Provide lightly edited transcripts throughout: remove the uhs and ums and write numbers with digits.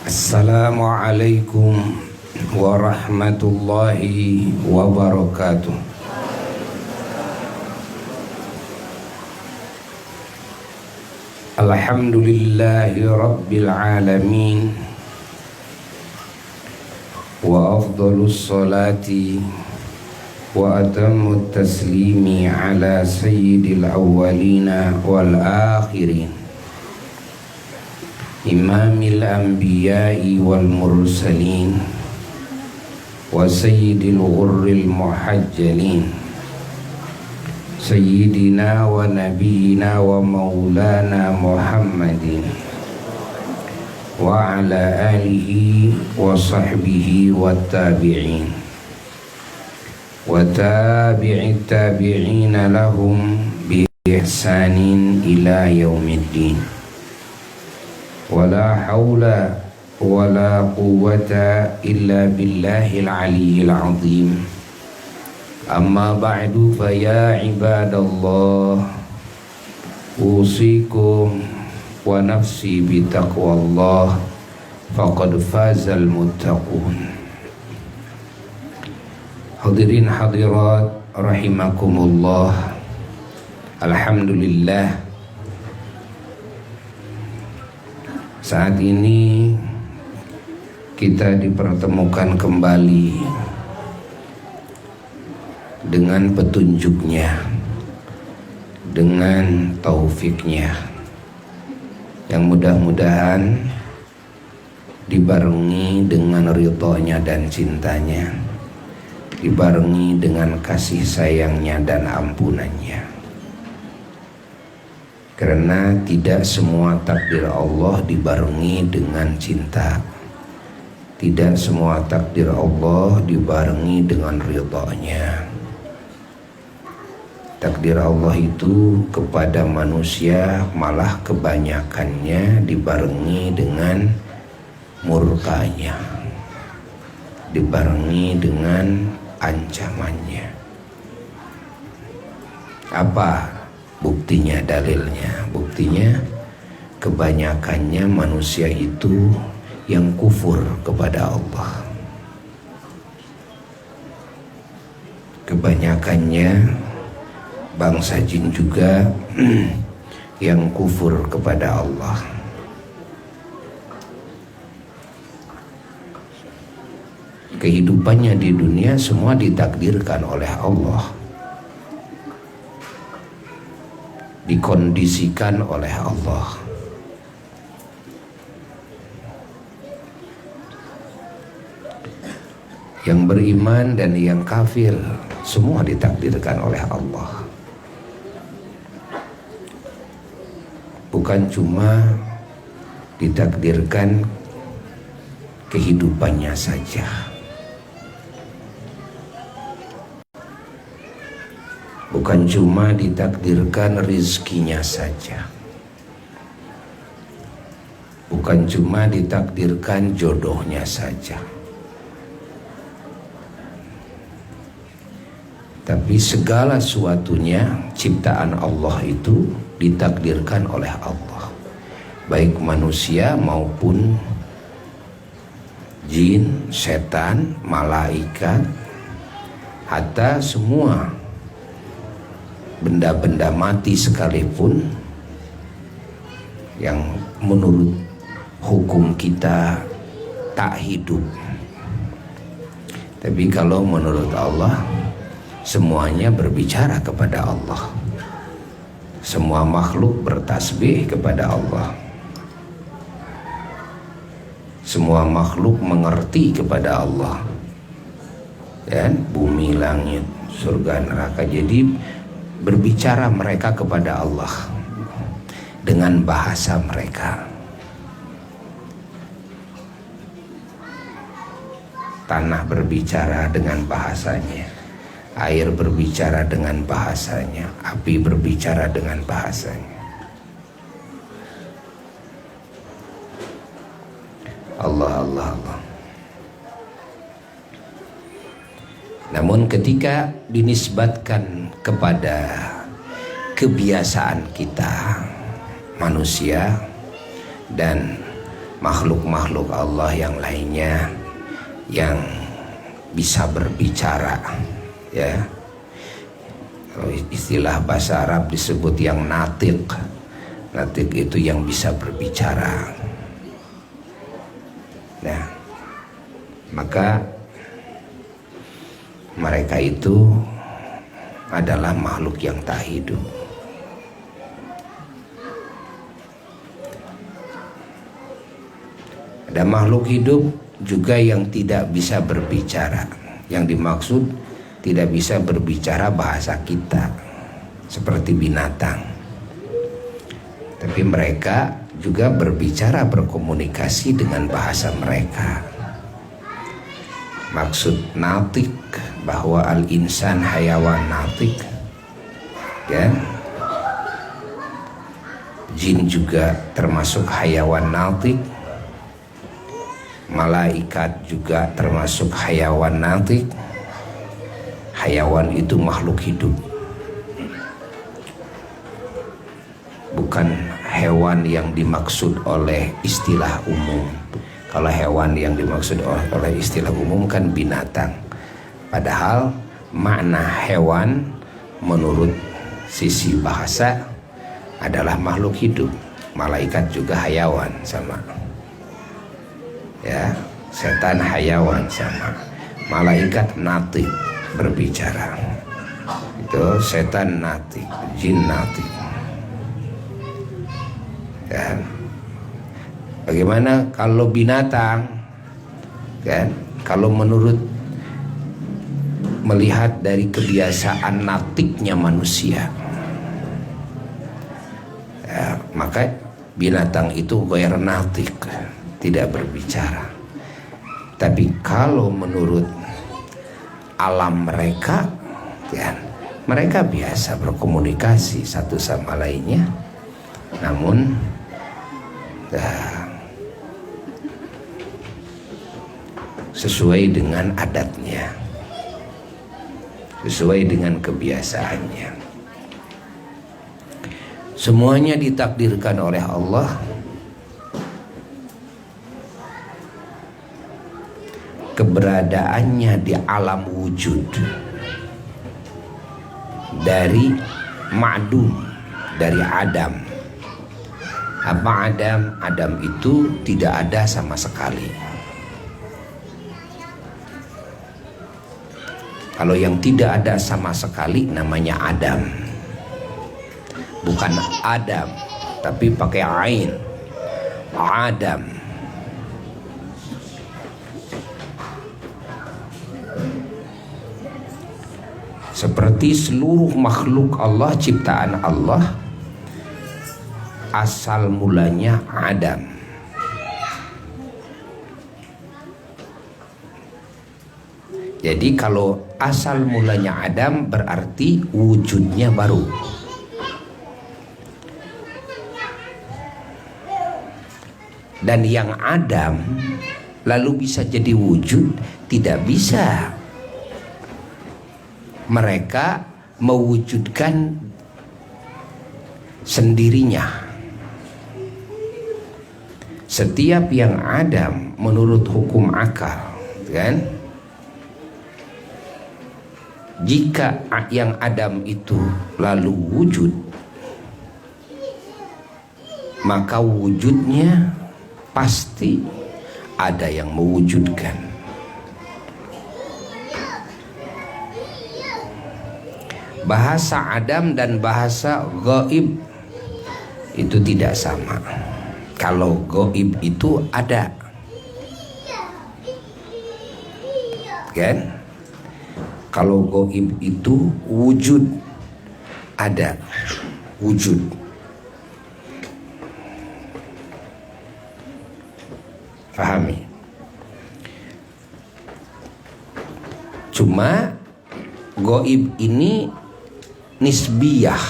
Assalamualaikum warahmatullahi wabarakatuh. Alhamdulillahi rabbil alamin. Wa afdalus salati wa atammut taslimi ala sayyidil awwalina wal akhirin, imamil anbiya'i wal mursalin wa sayyidil ghurril muhajjalin, sayyidina wa nabiyina wa maulana Muhammadin wa ala alihi wa sahbihi wa tabi'in wa tabi'it tabi'ina lahum bi ihsanin ila yaumiddin. Wala hawla wala quwwata illa billahil aliyyil azim. Amma ba'du, fa ya ibadallah, usikum wa nafsi bitaqwallah, faqad fazal muttaqun. Hadirin hadirat rahimakumullah. Alhamdulillah, saat ini kita dipertemukan kembali dengan petunjuknya, dengan taufiknya, yang mudah-mudahan dibarengi dengan ridhonya dan cintanya, dibarengi dengan kasih sayangnya dan ampunannya. Karena tidak semua takdir Allah dibarengi dengan cinta, tidak semua takdir Allah dibarengi dengan ridhonya. Takdir Allah itu kepada manusia malah kebanyakannya dibarengi dengan murkanya, dibarengi dengan ancamannya. Apa buktinya, dalilnya? Buktinya kebanyakannya manusia itu yang kufur kepada Allah. Kebanyakannya bangsa jin juga yang kufur kepada Allah. Kehidupannya di dunia semua ditakdirkan oleh Allah, dikondisikan oleh Allah. Yang beriman dan yang kafir semua ditakdirkan oleh Allah. Bukan cuma ditakdirkan kehidupannya saja, bukan cuma ditakdirkan rizkinya saja, bukan cuma ditakdirkan jodohnya saja, tapi segala sesuatunya ciptaan Allah itu ditakdirkan oleh Allah, baik manusia maupun jin, setan, malaikat, hatta semua benda-benda mati sekalipun yang menurut hukum kita tak hidup, tapi kalau menurut Allah semuanya berbicara kepada Allah. Semua makhluk bertasbih kepada Allah. Semua makhluk mengerti kepada Allah. Dan bumi, langit, surga, neraka. Jadi berbicara mereka kepada Allah dengan bahasa mereka. Tanah berbicara dengan bahasanya, air berbicara dengan bahasanya, api berbicara dengan bahasanya. Allah, Allah, Allah. Namun ketika dinisbatkan kepada kebiasaan kita manusia dan makhluk-makhluk Allah yang lainnya yang bisa berbicara, ya. Kalau istilah bahasa Arab disebut yang natik. Natik itu yang bisa berbicara. Nah, maka mereka itu adalah makhluk yang tak hidup. Ada makhluk hidup juga yang tidak bisa berbicara. Yang dimaksud tidak bisa berbicara bahasa kita, seperti binatang. Tapi mereka juga berbicara, berkomunikasi dengan bahasa mereka. Maksud natik bahwa al-insan hayawan natik, ya. Jin juga termasuk hayawan natik. Malaikat juga termasuk hayawan natik. Hayawan itu makhluk hidup, bukan hewan yang dimaksud oleh istilah umum. Kalau hewan yang dimaksud oleh istilah umum kan binatang. Padahal makna hewan menurut sisi bahasa adalah makhluk hidup. Malaikat juga hayawan sama. Ya, setan hayawan sama. Malaikat natik berbicara. Itu setan natik, jin natik. Kan? Bagaimana kalau binatang? Kan? Kalau menurut melihat dari kebiasaan natiknya manusia, ya, maka binatang itu ghair natik, tidak berbicara. Tapi kalau menurut alam mereka, kan, mereka biasa berkomunikasi satu sama lainnya. Namun sesuai dengan adatnya, sesuai dengan kebiasaannya. Semuanya ditakdirkan oleh Allah. Keberadaannya di alam wujud, dari ma'dum, dari Adam. Apa Adam? Adam itu tidak ada sama sekali. Kalau yang tidak ada sama sekali namanya Adam. Bukan Adam, tapi pakai ain. Adam. Seperti seluruh makhluk Allah, ciptaan Allah, asal mulanya Adam. Jadi kalau asal mulanya Adam berarti wujudnya baru. Dan yang Adam lalu bisa jadi wujud, tidak bisa. Mereka mewujudkan sendirinya. Setiap yang Adam menurut hukum akal, kan? Jika yang Adam itu lalu wujud, maka wujudnya pasti ada yang mewujudkan. Bahasa Adam dan bahasa gaib itu tidak sama. Kalau gaib itu ada, kan? Kalau gaib itu wujud, ada wujud. Pahami? Cuma gaib ini nisbiyah.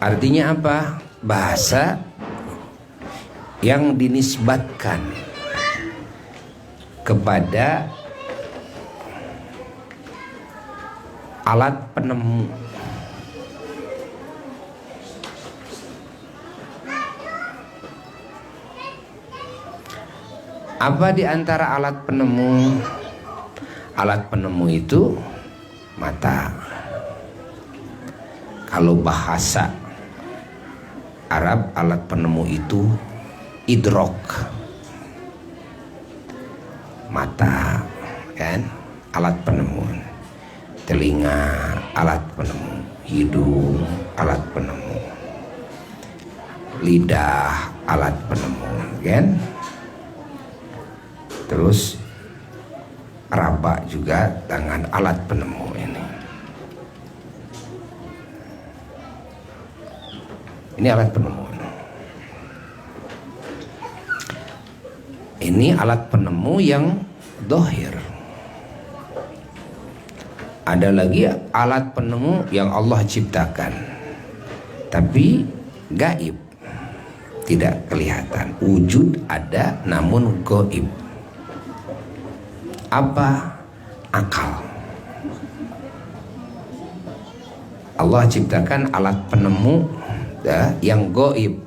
Artinya apa? Bahasa yang dinisbatkan kepada alat penemu. Apa di antara alat penemu? Alat penemu itu mata. Kalau bahasa Arab, alat penemu itu idrok, mata, kan? Alat penemu. Telinga, alat penemu. Hidung, alat penemu. Lidah, alat penemu, kan? Terus raba juga dengan alat penemu ini. Ini alat penemu. Ini alat penemu yang dohir. Ada lagi alat penemu yang Allah ciptakan, tapi gaib, tidak kelihatan. Wujud ada namun gaib. Apa? Akal. Allah ciptakan alat penemu yang gaib,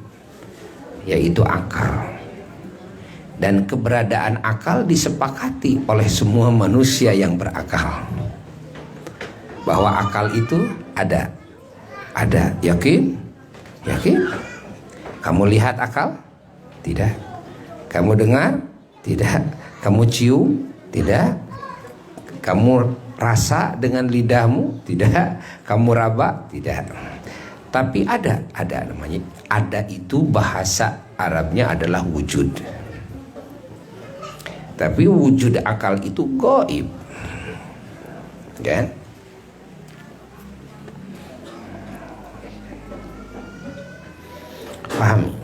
yaitu akal. Dan keberadaan akal disepakati oleh semua manusia yang berakal, bahwa akal itu ada. Yakin? Kamu lihat akal? Tidak. Kamu dengar? Tidak. Kamu cium? Tidak. Kamu rasa dengan lidahmu? Tidak. Kamu raba? Tidak. Tapi ada namanya. Ada itu bahasa Arabnya adalah wujud. Tapi wujud akal itu gaib. Kan? Pahami?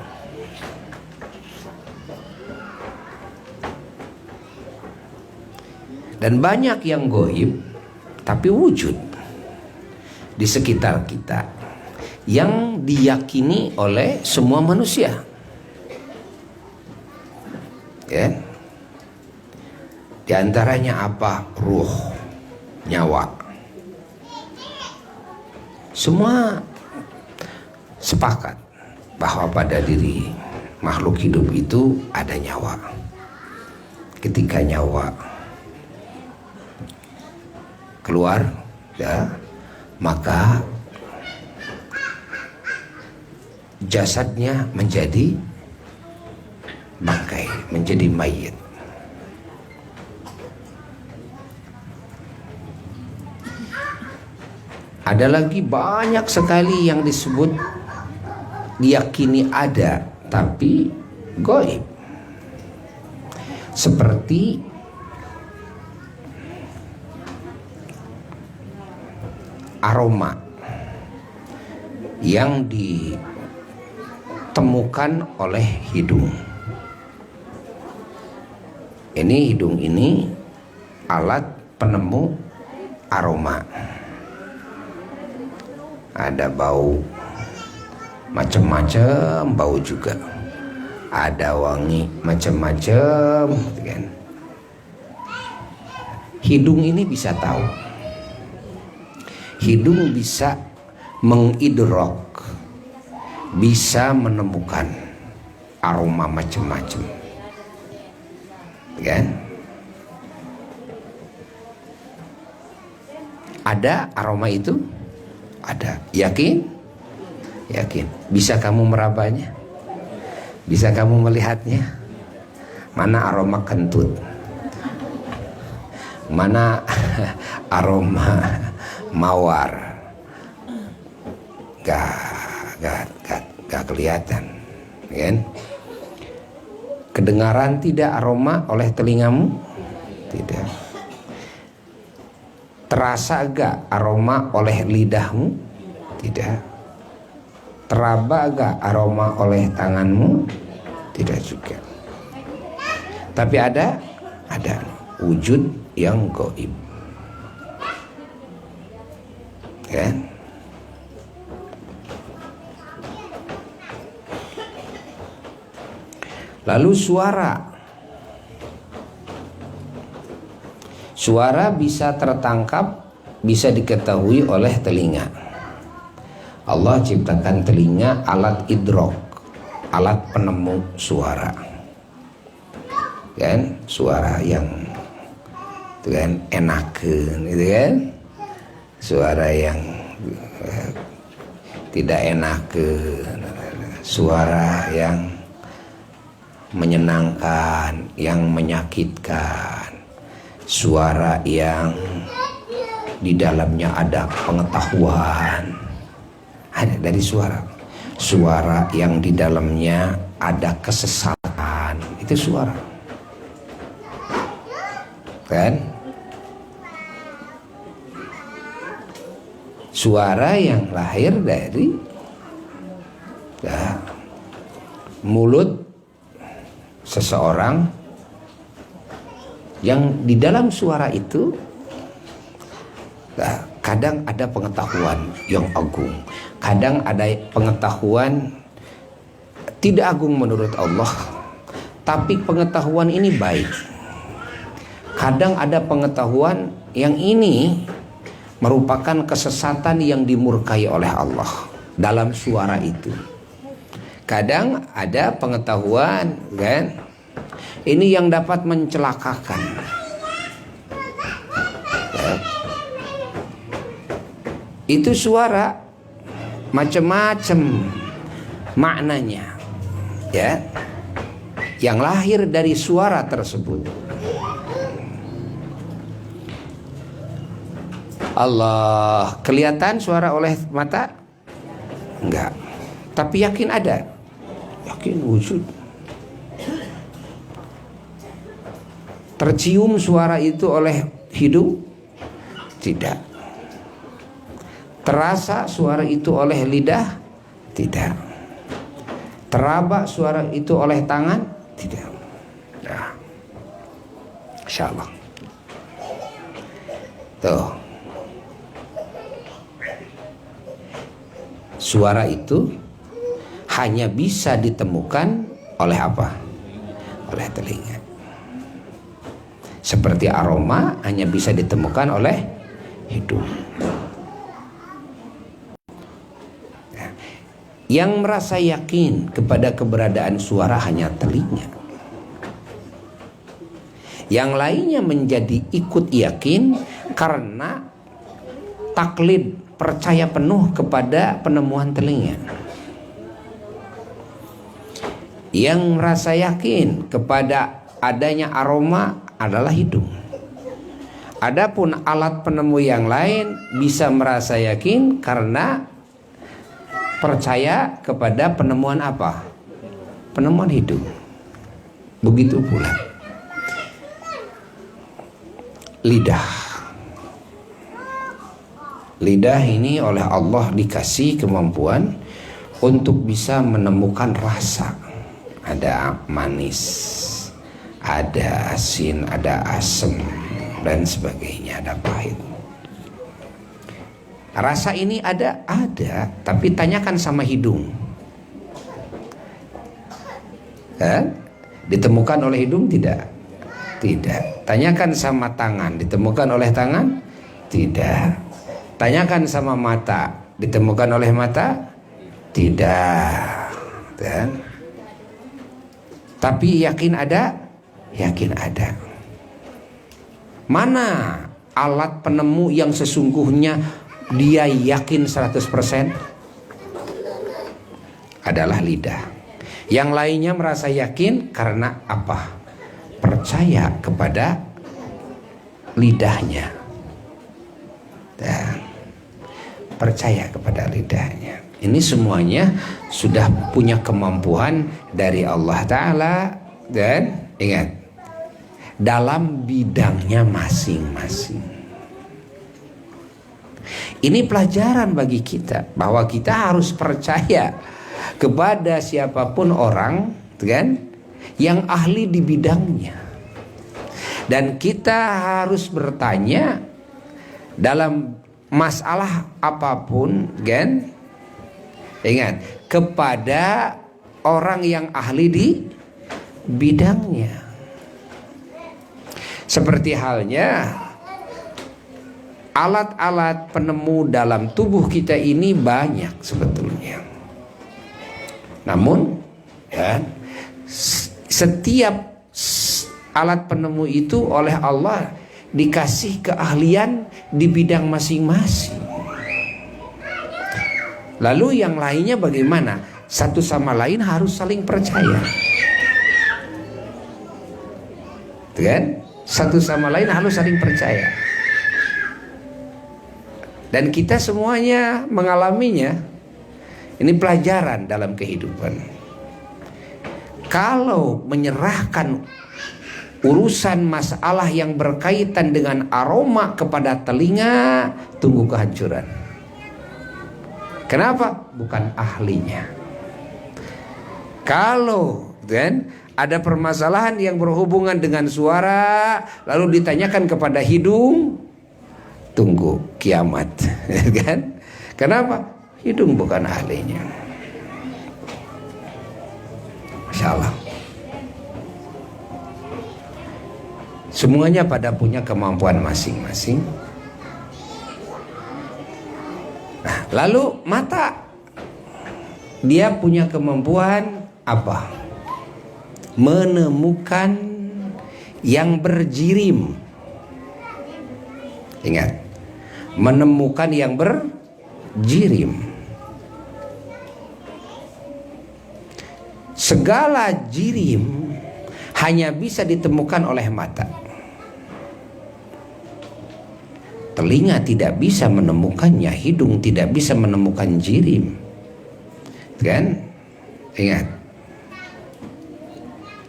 Dan banyak yang gaib tapi wujud di sekitar kita yang diyakini oleh semua manusia. Ya. Di antaranya apa? Ruh, nyawa. Semua sepakat bahwa pada diri makhluk hidup itu ada nyawa. Ketika nyawa keluar, ya, maka jasadnya menjadi bangkai, menjadi mayit. Ada lagi banyak sekali yang disebut diyakini ada tapi gaib, seperti aroma yang ditemukan oleh hidung. Ini hidung ini alat penemu aroma. Ada bau, macam-macam bau juga. Ada wangi, macam-macam, kan? Hidung ini bisa tahu. Hidung bisa mengidrok, bisa menemukan aroma macam-macam, kan? Ada aroma itu? Ada. Yakin? Yakin. Bisa kamu merabanya? Bisa kamu melihatnya? Mana aroma kentut? Mana aroma mawar? Gak kelihatan, kan? Kedengaran tidak aroma oleh telingamu? Tidak. Terasa gak aroma oleh lidahmu? Tidak. Teraba gak aroma oleh tanganmu? Tidak juga. Tapi ada wujud yang gaib, kan? Lalu suara bisa tertangkap, bisa diketahui oleh telinga. Allah ciptakan telinga alat idrok, alat penemu suara. kan, suara yang itu kan enakeun gitu kan, suara yang tidak enakeun, suara yang menyenangkan, yang menyakitkan, suara yang di dalamnya ada pengetahuan, ada dari suara yang di dalamnya ada kesesatan, itu suara kan, suara yang lahir dari mulut seseorang, yang di dalam suara itu kadang ada pengetahuan yang agung, kadang ada pengetahuan tidak agung menurut Allah, tapi pengetahuan ini baik. Kadang ada pengetahuan yang ini merupakan kesesatan yang dimurkai oleh Allah dalam suara itu. Kadang ada pengetahuan kan, ini yang dapat mencelakakan. Itu suara macam-macam maknanya, ya, yang lahir dari suara tersebut. Allah, kelihatan suara oleh mata? Enggak. Tapi yakin ada, yakin wujud. Tercium suara itu oleh hidung? Tidak. Terasa suara itu oleh lidah? Tidak. Teraba suara itu oleh tangan? Tidak. Nah, insyaallah. Tuh. Suara itu hanya bisa ditemukan oleh apa? Oleh telinga. Seperti aroma hanya bisa ditemukan oleh hidung. Yang merasa yakin kepada keberadaan suara hanya telinga. Yang lainnya menjadi ikut yakin karena taklid, percaya penuh kepada penemuan telinga. Yang merasa yakin kepada adanya aroma adalah hidung. Adapun alat penemu yang lain bisa merasa yakin karena percaya kepada penemuan apa? Penemuan hidung. Begitu pula lidah. Lidah ini oleh Allah dikasih kemampuan untuk bisa menemukan rasa. Ada manis, ada asin, ada asam, dan sebagainya, ada pahit. Rasa ini ada, tapi tanyakan sama hidung. Ditemukan oleh hidung tidak? Tidak. Tanyakan sama tangan, ditemukan oleh tangan? Tidak. Tanyakan sama mata, ditemukan oleh mata? Tidak. Dan tapi yakin ada? Yakin ada. Mana alat penemu yang sesungguhnya dia yakin 100%? Adalah lidah. Yang lainnya merasa yakin karena apa? Percaya kepada lidahnya. Dan percaya kepada lidahnya. Ini semuanya sudah punya kemampuan dari Allah Ta'ala. Dan ingat, dalam bidangnya masing-masing. Ini pelajaran bagi kita, bahwa kita harus percaya kepada siapapun orang, kan, yang ahli di bidangnya. Dan kita harus bertanya dalam masalah apapun, kan, ingat, kepada orang yang ahli di bidangnya. Seperti halnya alat-alat penemu dalam tubuh kita ini banyak sebetulnya. Namun ya, setiap alat penemu itu oleh Allah dikasih keahlian di bidang masing-masing. Lalu yang lainnya bagaimana? Satu sama lain harus saling percaya, kan? Satu sama lain harus saling percaya. Dan kita semuanya mengalaminya. Ini pelajaran dalam kehidupan. Kalau menyerahkan urusan masalah yang berkaitan dengan aroma kepada telinga, tunggu kehancuran. Kenapa? Bukan ahlinya. Kalau dan ada permasalahan yang berhubungan dengan suara, lalu ditanyakan kepada hidung, tunggu kiamat. Kan? Kenapa? Hidung bukan ahlinya. Masya Allah. Semuanya pada punya kemampuan masing-masing. Nah, lalu mata, dia punya kemampuan apa? Menemukan yang berjirim. Ingat, menemukan yang berjirim. Segala jirim hanya bisa ditemukan oleh mata. Telinga tidak bisa menemukannya, hidung tidak bisa menemukan jirim. Kan? Ingat.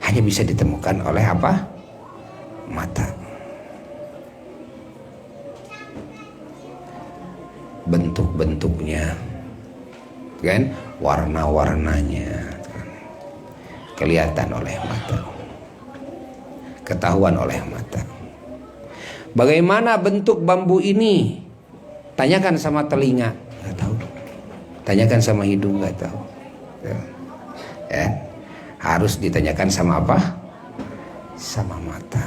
Hanya bisa ditemukan oleh apa? Mata. Bentuk-bentuknya, kan? Warna-warnanya, kan? Kelihatan oleh mata. Ketahuan oleh mata. Bagaimana bentuk bambu ini? Tanyakan sama telinga, nggak tahu. Tanyakan sama hidung, nggak tahu. Ya. Harus ditanyakan sama apa? Sama mata.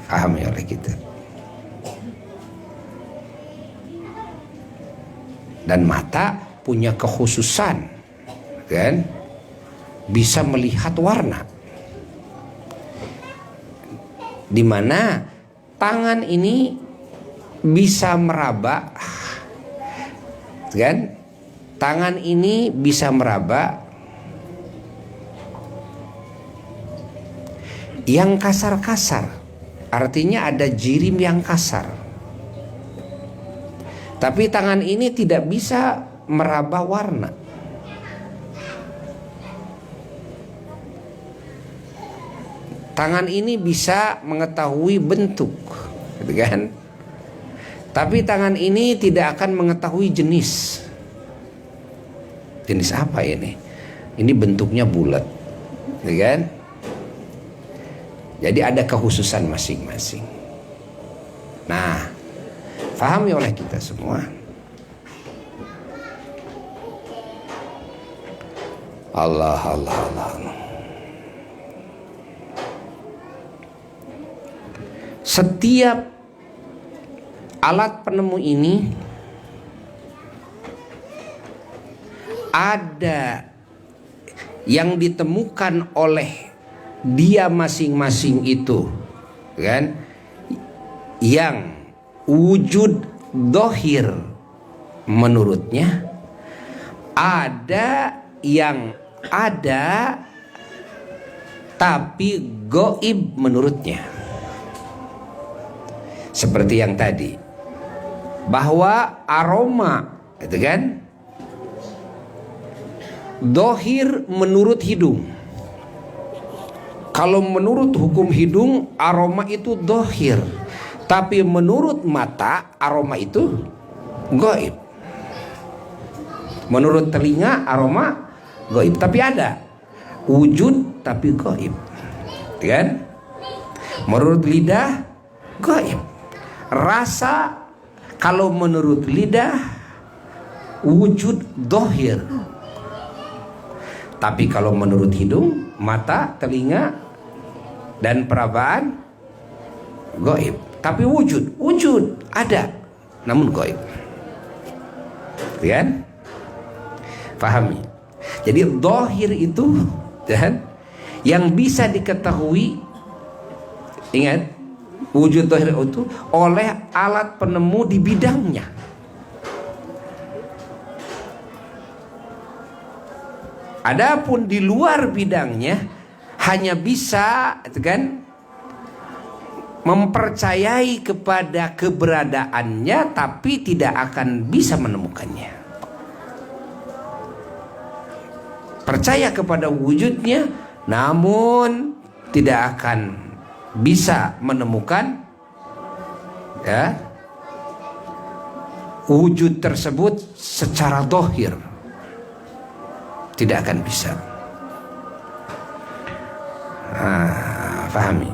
Paham ya oleh kita. Dan mata punya kekhususan, kan? Bisa melihat warna. Di mana tangan ini bisa meraba, kan? Tangan ini bisa meraba yang kasar-kasar, artinya ada jirim yang kasar. Tapi tangan ini tidak bisa meraba warna. Tangan ini bisa mengetahui bentuk, gitu kan? Tapi tangan ini tidak akan mengetahui jenis. Jenis apa ini? Ini bentuknya bulat, gitu kan? Jadi ada kekhususan masing-masing. Nah, pahami oleh kita semua. Allah, Allah, Allah. Setiap alat penemu ini ada yang ditemukan oleh dia masing-masing itu, kan? Yang wujud dohir menurutnya, ada yang ada tapi goib menurutnya. Seperti yang tadi, bahwa aroma, itu kan, dohir menurut hidung. Kalau menurut hukum hidung, aroma itu dohir. Tapi menurut mata, aroma itu goib. Menurut telinga, aroma goib. Tapi ada wujud tapi goib, kan? Menurut lidah, goib. Rasa, kalau menurut lidah, wujud dohir. Tapi kalau menurut hidung, mata, telinga, dan perabaan, goib. Tapi wujud ada, namun goib. Kan? Pahami. Jadi dohir itu, dan yang bisa diketahui, ingat, wujud zahir itu oleh alat penemu di bidangnya. Adapun di luar bidangnya hanya bisa, kan, mempercayai kepada keberadaannya tapi tidak akan bisa menemukannya. Percaya kepada wujudnya namun tidak akan bisa menemukan, ya, wujud tersebut secara zahir. Tidak akan bisa. Pahami.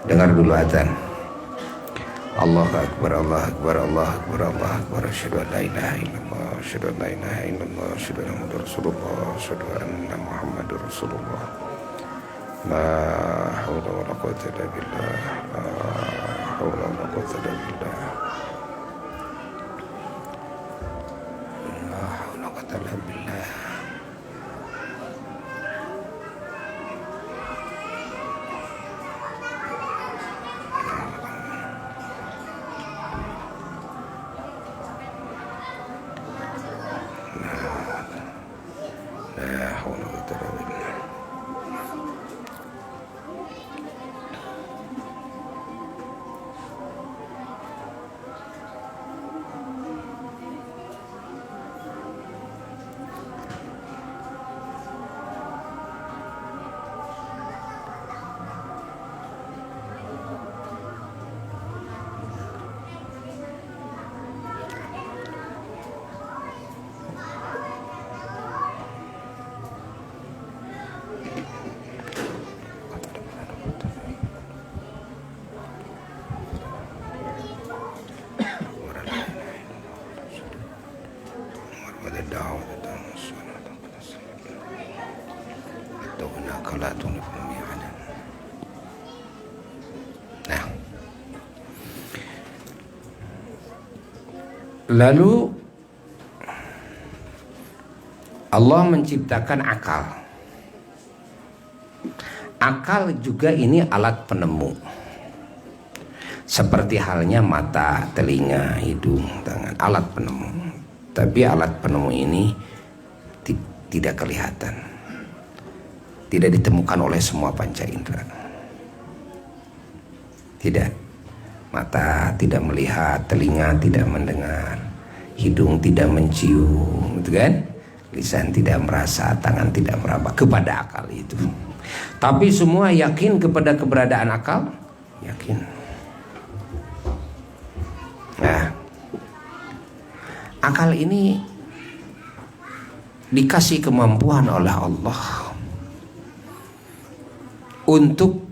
Dengar dulu adzan. Allahu akbar, Allahu akbar, Allahu akbar, Allahu akbar. Asyhadu an la ilaha illallah, asyhadu an la ilaha illallah, asyhadu anna Muhammadar Rasulullah, asyhadu anna Muhammadar Rasulullah. La haula wala quwwata illa billah. La haula wala quwwata illa billah. La haula wala quwwata illa billah. Nah, lalu Allah menciptakan akal. Akal juga ini alat penemu. Seperti halnya mata, telinga, hidung, tangan, alat penemu. Tapi alat penemu ini tidak kelihatan. Tidak ditemukan oleh semua panca indera. Tidak. Mata tidak melihat, telinga tidak mendengar, hidung tidak mencium, gitu kan? Lisan tidak merasa, tangan tidak meraba kepada akal itu. Tapi semua yakin kepada keberadaan akal? Yakin. Nah, akal ini dikasih kemampuan oleh Allah untuk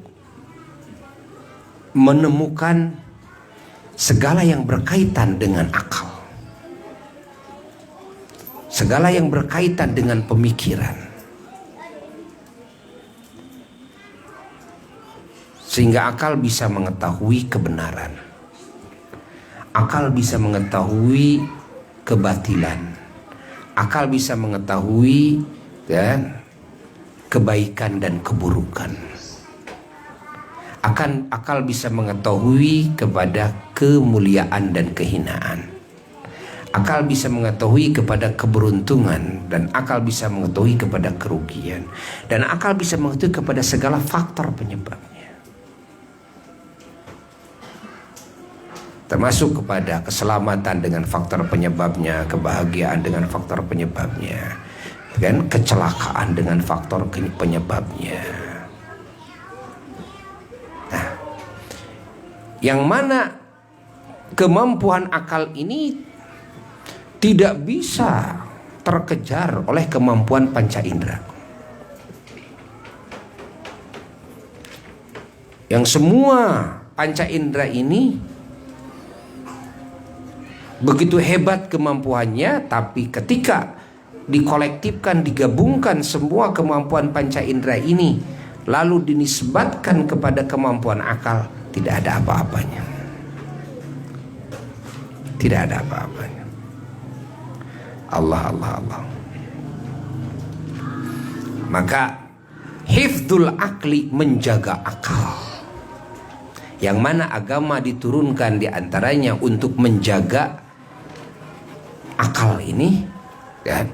menemukan segala yang berkaitan dengan akal, segala yang berkaitan dengan pemikiran, sehingga akal bisa mengetahui kebenaran, akal bisa mengetahui kebatilan, akal bisa mengetahui kebaikan dan keburukan. Akal bisa mengetahui kepada kemuliaan dan kehinaan. Akal bisa mengetahui kepada keberuntungan, dan akal bisa mengetahui kepada kerugian, dan akal bisa mengetahui kepada segala faktor penyebabnya, termasuk kepada keselamatan dengan faktor penyebabnya, kebahagiaan dengan faktor penyebabnya, dan kecelakaan dengan faktor penyebabnya. Yang mana kemampuan akal ini tidak bisa terkejar oleh kemampuan panca indera. Yang semua panca indera ini begitu hebat kemampuannya, tapi ketika dikolektifkan, digabungkan semua kemampuan panca indera ini, lalu dinisbatkan kepada kemampuan akal, tidak ada apa-apanya. Tidak ada apa-apanya. Allah, Allah, Allah. Maka hifdzul akli, menjaga akal, yang mana agama diturunkan diantaranya untuk menjaga akal ini, ya,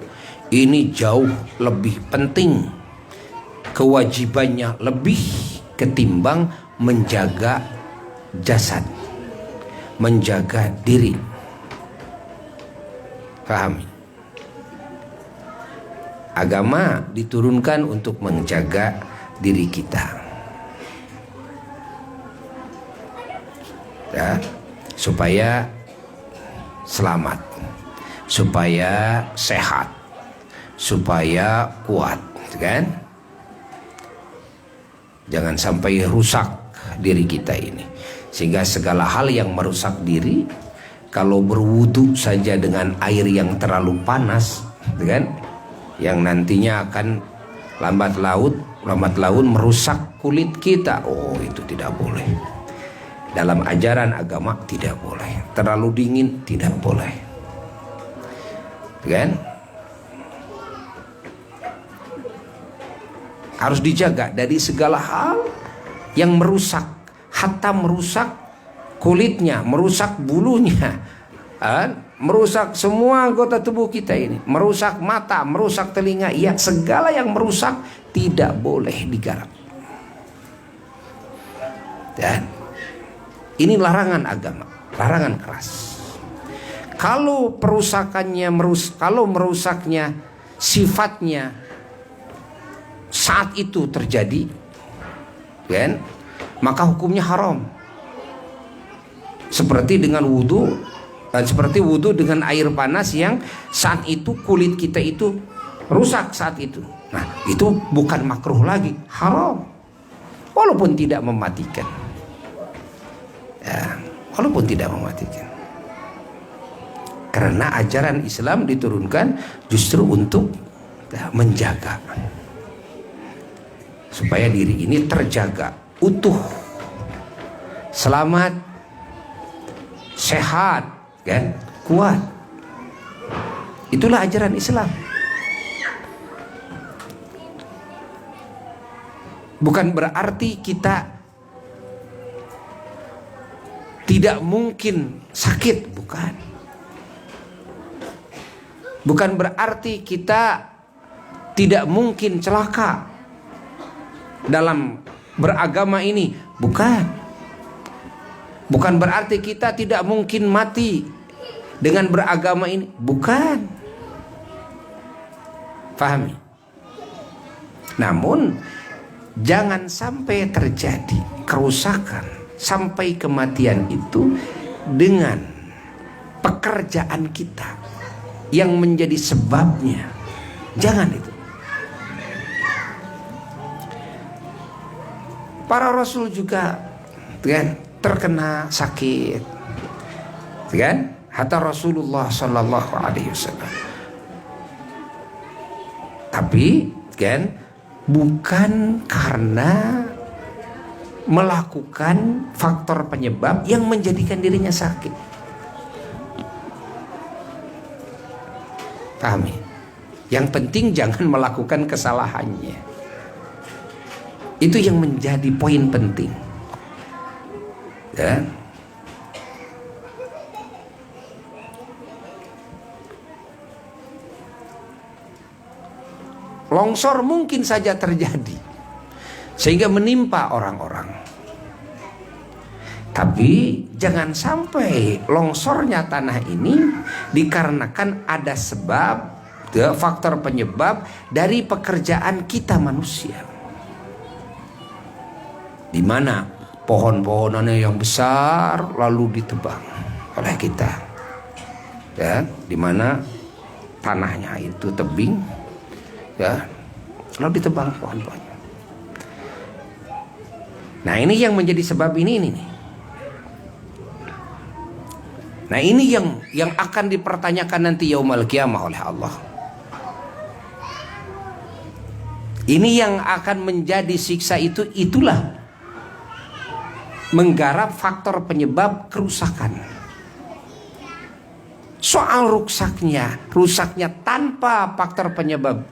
ini jauh lebih penting, kewajibannya lebih ketimbang menjaga jasad, menjaga diri. Pahami? Agama diturunkan untuk menjaga diri kita, ya, supaya selamat, supaya sehat, supaya kuat, kan? Jangan sampai rusak diri kita ini, sehingga segala hal yang merusak diri, kalau berwudu saja dengan air yang terlalu panas, kan, yang nantinya akan lambat laun merusak kulit kita, oh itu tidak boleh. Dalam ajaran agama tidak boleh. Terlalu dingin tidak boleh, kan? Harus dijaga dari segala hal yang merusak, hatta merusak kulitnya, merusak bulunya, merusak semua anggota tubuh kita ini, merusak mata, merusak telinga, ya, segala yang merusak tidak boleh digarap. Dan ini larangan agama, larangan keras. Kalau perusakannya kalau merusaknya sifatnya saat itu terjadi, kan, maka hukumnya haram. Seperti dengan wudu, seperti wudu dengan air panas yang saat itu kulit kita itu rusak saat itu. Nah, itu bukan makruh lagi, haram. Walaupun tidak mematikan. Ya, walaupun tidak mematikan. Karena ajaran Islam diturunkan justru untuk menjaga, supaya diri ini terjaga, utuh, selamat, sehat, kan, kuat. Itulah ajaran Islam. Bukan berarti kita tidak mungkin sakit, bukan. Bukan berarti kita tidak mungkin celaka dalam beragama ini, bukan. Bukan berarti kita tidak mungkin mati dengan beragama ini, bukan. Pahami? Namun jangan sampai terjadi kerusakan sampai kematian itu dengan pekerjaan kita yang menjadi sebabnya. Jangan itu. Para rasul juga, kan, terkena sakit, kan? Hatta Rasulullah Sallallahu Alaihi Wasallam. Tapi, kan, bukan karena melakukan faktor penyebab yang menjadikan dirinya sakit. Pahami? Yang penting jangan melakukan kesalahannya. Itu yang menjadi poin penting, ya. Longsor mungkin saja terjadi sehingga menimpa orang-orang. Tapi jangan sampai longsornya tanah ini dikarenakan ada sebab, faktor penyebab dari pekerjaan kita manusia. Di mana pohon-pohonannya yang besar lalu ditebang oleh kita, ya, di mana tanahnya itu tebing, ya, lalu ditebang pohon-pohonnya. Nah, ini yang menjadi sebab ini nih. Nah, ini yang akan dipertanyakan nanti yaumul qiyamah oleh Allah. Ini yang akan menjadi siksa itu, itulah menggarap faktor penyebab kerusakan. Soal rusaknya tanpa faktor penyebab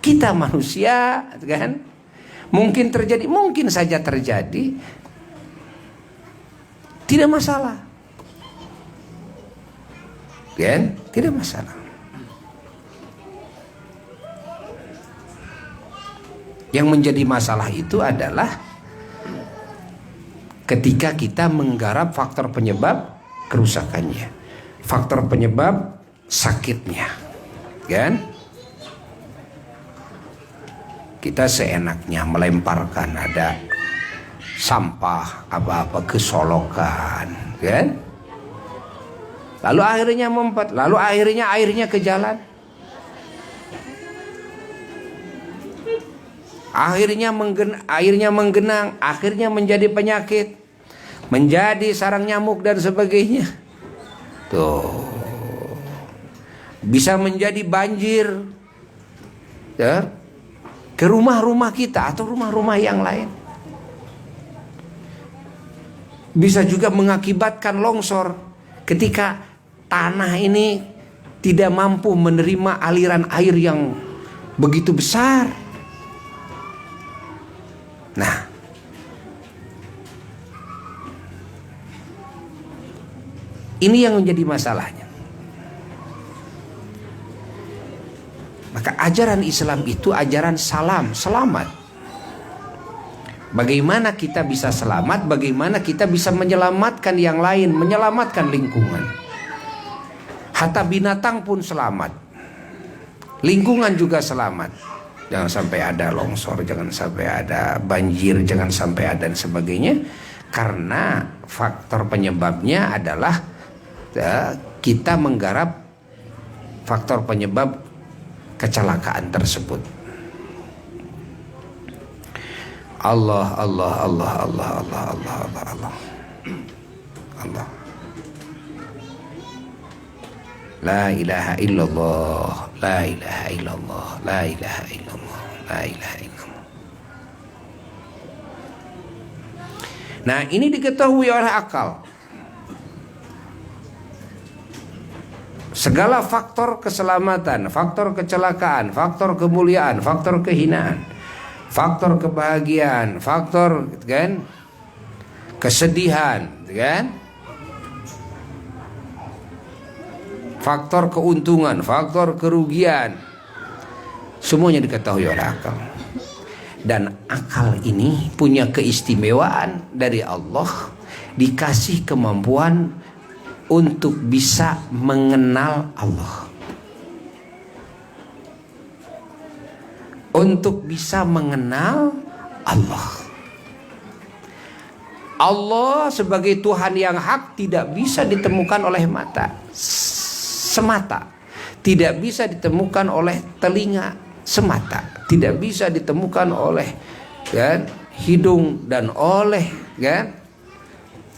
Kita manusia, kan? Mungkin terjadi, mungkin saja terjadi. Tidak masalah. Kan? Tidak masalah. Yang menjadi masalah itu adalah ketika kita menggarap faktor penyebab kerusakannya, faktor penyebab sakitnya, kan? Kita seenaknya melemparkan ada sampah apa-apa ke solokan, kan? Lalu akhirnya mempat, lalu akhirnya airnya ke jalan, airnya menggenang, akhirnya menjadi penyakit, menjadi sarang nyamuk dan sebagainya. Tuh, bisa menjadi banjir, ya, ke rumah-rumah kita atau rumah-rumah yang lain. Bisa juga mengakibatkan longsor ketika tanah ini tidak mampu menerima aliran air yang begitu besar. Nah, ini yang menjadi masalahnya. Maka ajaran Islam itu ajaran salam, selamat. Bagaimana kita bisa selamat, bagaimana kita bisa menyelamatkan yang lain, menyelamatkan lingkungan. Hatta binatang pun selamat, lingkungan juga selamat. Jangan sampai ada longsor, jangan sampai ada banjir, jangan sampai ada dan sebagainya. Karena faktor penyebabnya adalah kita menggarap faktor penyebab kecelakaan tersebut. Allah, Allah, Allah, Allah, Allah, Allah, Allah, Allah, Allah. La ilaha illallah, la ilaha illallah, la ilaha illallah, la ilaha illallah. Nah, ini diketahui oleh akal. Segala faktor keselamatan, faktor kecelakaan, faktor kemuliaan, faktor kehinaan, faktor kebahagiaan, faktor, kan, kesedihan, kan, faktor keuntungan, faktor kerugian, semuanya diketahui oleh akal. Dan akal ini punya keistimewaan dari Allah, dikasih kemampuan untuk bisa mengenal Allah, untuk bisa mengenal Allah. Allah sebagai Tuhan yang hak tidak bisa ditemukan oleh mata semata, tidak bisa ditemukan oleh telinga semata, tidak bisa ditemukan oleh, kan, hidung dan oleh, kan,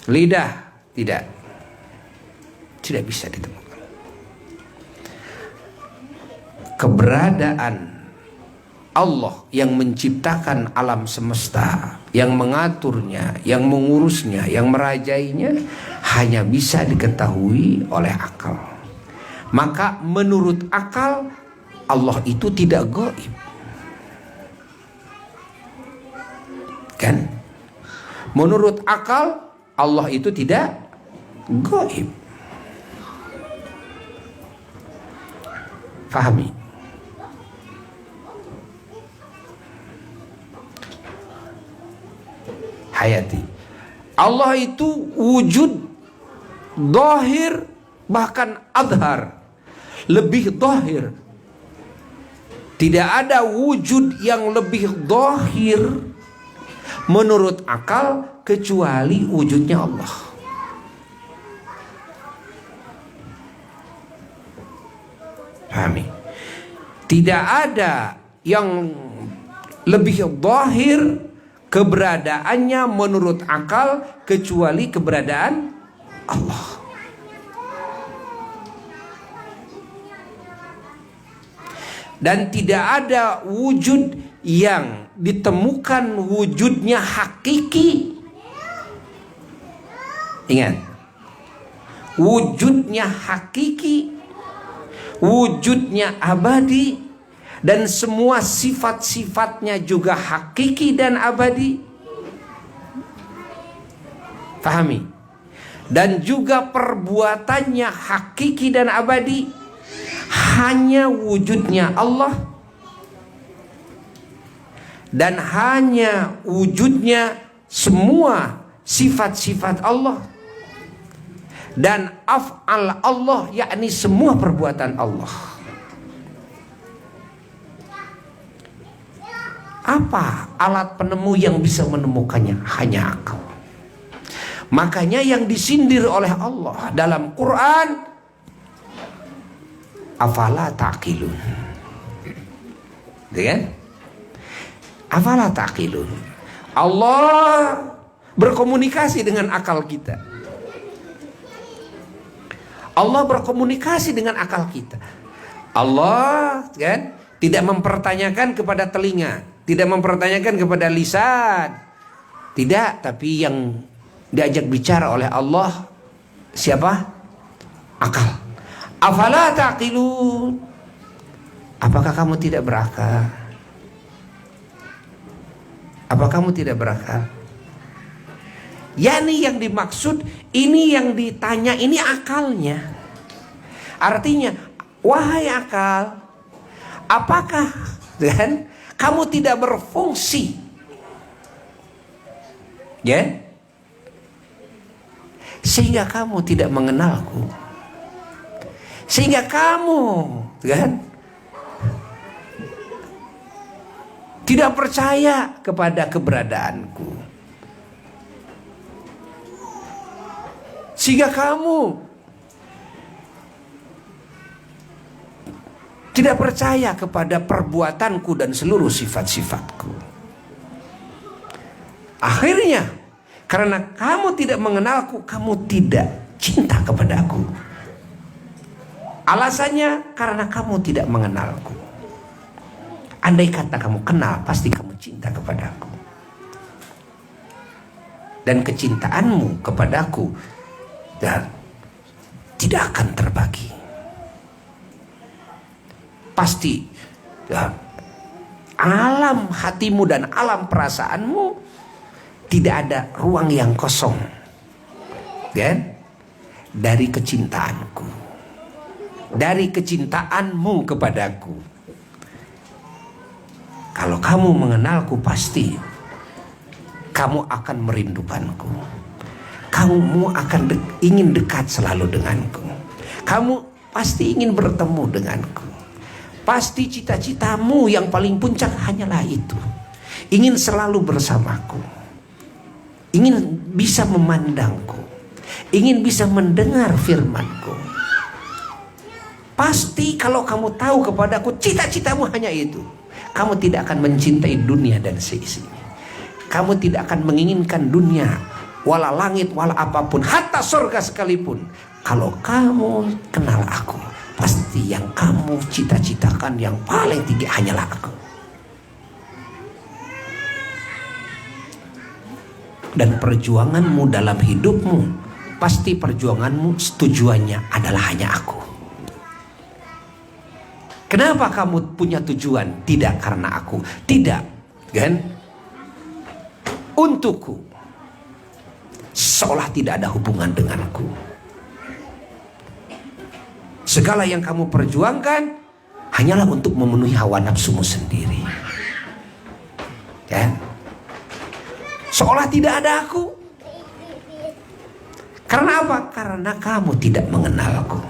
lidah, tidak bisa ditemukan. Keberadaan Allah yang menciptakan alam semesta, yang mengaturnya, yang mengurusnya, yang merajainya, hanya bisa diketahui oleh akal. Maka menurut akal, Allah itu tidak gaib, kan? Menurut akal, Allah itu tidak gaib. Fahami? Hayati. Allah itu wujud zahir, bahkan adhar, lebih zahir. Tidak ada wujud yang lebih zahir menurut akal kecuali wujudnya Allah. Pahami? Tidak ada yang lebih zahir keberadaannya menurut akal kecuali keberadaan Allah. Dan tidak ada wujud yang ditemukan wujudnya hakiki. Ingat, wujudnya hakiki, wujudnya abadi, dan semua sifat-sifatnya juga hakiki dan abadi. Pahami? Dan juga perbuatannya hakiki dan abadi. Hanya wujudnya Allah, dan hanya wujudnya semua sifat-sifat Allah, dan af'al Allah, yakni semua perbuatan Allah. Apa alat penemu yang bisa menemukannya? Hanya akal. Makanya yang disindir oleh Allah dalam Quran, afala taqilun. Kan? Afala taqilun. Allah berkomunikasi dengan akal kita. Allah berkomunikasi dengan akal kita. Allah kan tidak mempertanyakan kepada telinga, tidak mempertanyakan kepada lisan. Tidak, tapi yang diajak bicara oleh Allah siapa? Akal. Afala taqilun. Apakah kamu tidak berakal? Apa kamu tidak berakal? Yani yang dimaksud, ini yang ditanya, ini akalnya. Artinya, wahai akal, apakah kan kamu tidak berfungsi? Ya? Sehingga kamu tidak mengenalku. Sehingga kamu kan tidak percaya kepada keberadaanku. Sehingga kamu tidak percaya kepada perbuatanku dan seluruh sifat-sifatku. Akhirnya, karena kamu tidak mengenalku, kamu tidak cinta kepadaku. Alasannya karena kamu tidak mengenalku. Andai kata kamu kenal, pasti kamu cinta kepadaku. Dan kecintaanmu kepadaku dan tidak akan terbagi. Pasti ya, alam hatimu dan alam perasaanmu tidak ada ruang yang kosong, kan? Dari kecintaanku, dari kecintaanmu kepadaku. Kalau kamu mengenalku, pasti kamu akan merindukanku. Kamu akan ingin dekat selalu denganku. Kamu pasti ingin bertemu denganku. Pasti cita-citamu yang paling puncak hanyalah itu. Ingin selalu bersamaku. Ingin bisa memandangku. Ingin bisa mendengar firmanku. Pasti kalau kamu tahu kepadaku, cita-citamu hanya itu. Kamu tidak akan mencintai dunia dan seisinya. Kamu tidak akan menginginkan dunia, wala langit, wala apapun, hatta surga sekalipun. Kalau kamu kenal aku, pasti yang kamu cita-citakan yang paling tinggi hanyalah aku. Dan perjuanganmu dalam hidupmu, pasti perjuanganmu tujuannya adalah hanya aku. Kenapa kamu punya tujuan? Tidak karena aku. Tidak, kan? Untukku. Seolah tidak ada hubungan denganku. Segala yang kamu perjuangkan hanyalah untuk memenuhi hawa nafsumu sendiri. Ya? Seolah tidak ada aku. Karena apa? Karena kamu tidak mengenalku.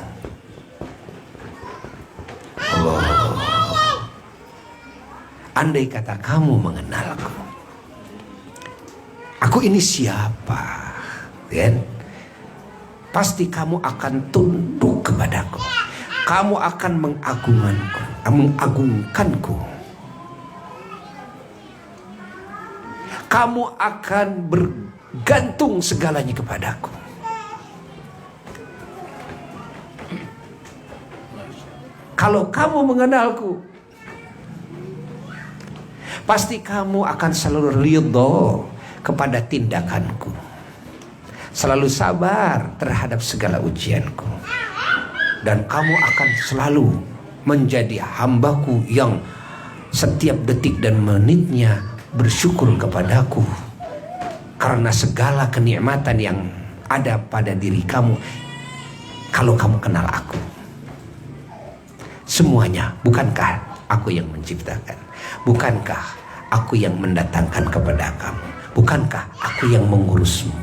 Allah. Andai kata kamu mengenalku, aku ini siapa? Kan? Pasti kamu akan tunduk kepadaku. Kamu akan mengagungkanku. Kamu akan bergantung segalanya kepadaku. Kalau kamu mengenalku, pasti kamu akan selalu ridho kepada tindakanku. Selalu sabar terhadap segala ujianku. Dan kamu akan selalu menjadi hambaku yang setiap detik dan menitnya bersyukur kepadaku karena segala kenikmatan yang ada pada diri kamu. Kalau kamu kenal aku, semuanya, bukankah aku yang menciptakan? Bukankah aku yang mendatangkan kepada kamu? Bukankah aku yang mengurusmu?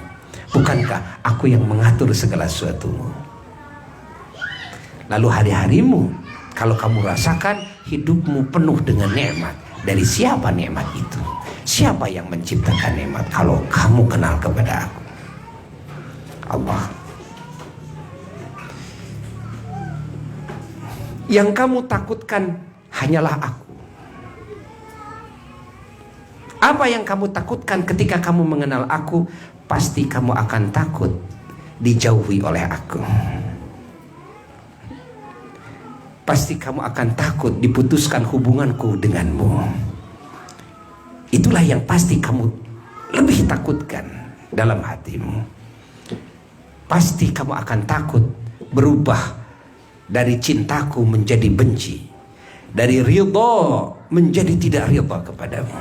Bukankah aku yang mengatur segala sesuatumu? Lalu hari-harimu, kalau kamu rasakan hidupmu penuh dengan nikmat, dari siapa nikmat itu? Siapa yang menciptakan nikmat? Kalau kamu kenal kepada aku, Allah. Yang kamu takutkan hanyalah aku. Apa yang kamu takutkan ketika kamu mengenal aku? Pasti kamu akan takut dijauhi oleh aku. Pasti kamu akan takut diputuskan hubunganku denganmu. Itulah yang pasti kamu lebih takutkan dalam hatimu. Pasti kamu akan takut berubah dari cintaku menjadi benci, dari ridha menjadi tidak ridha kepadamu,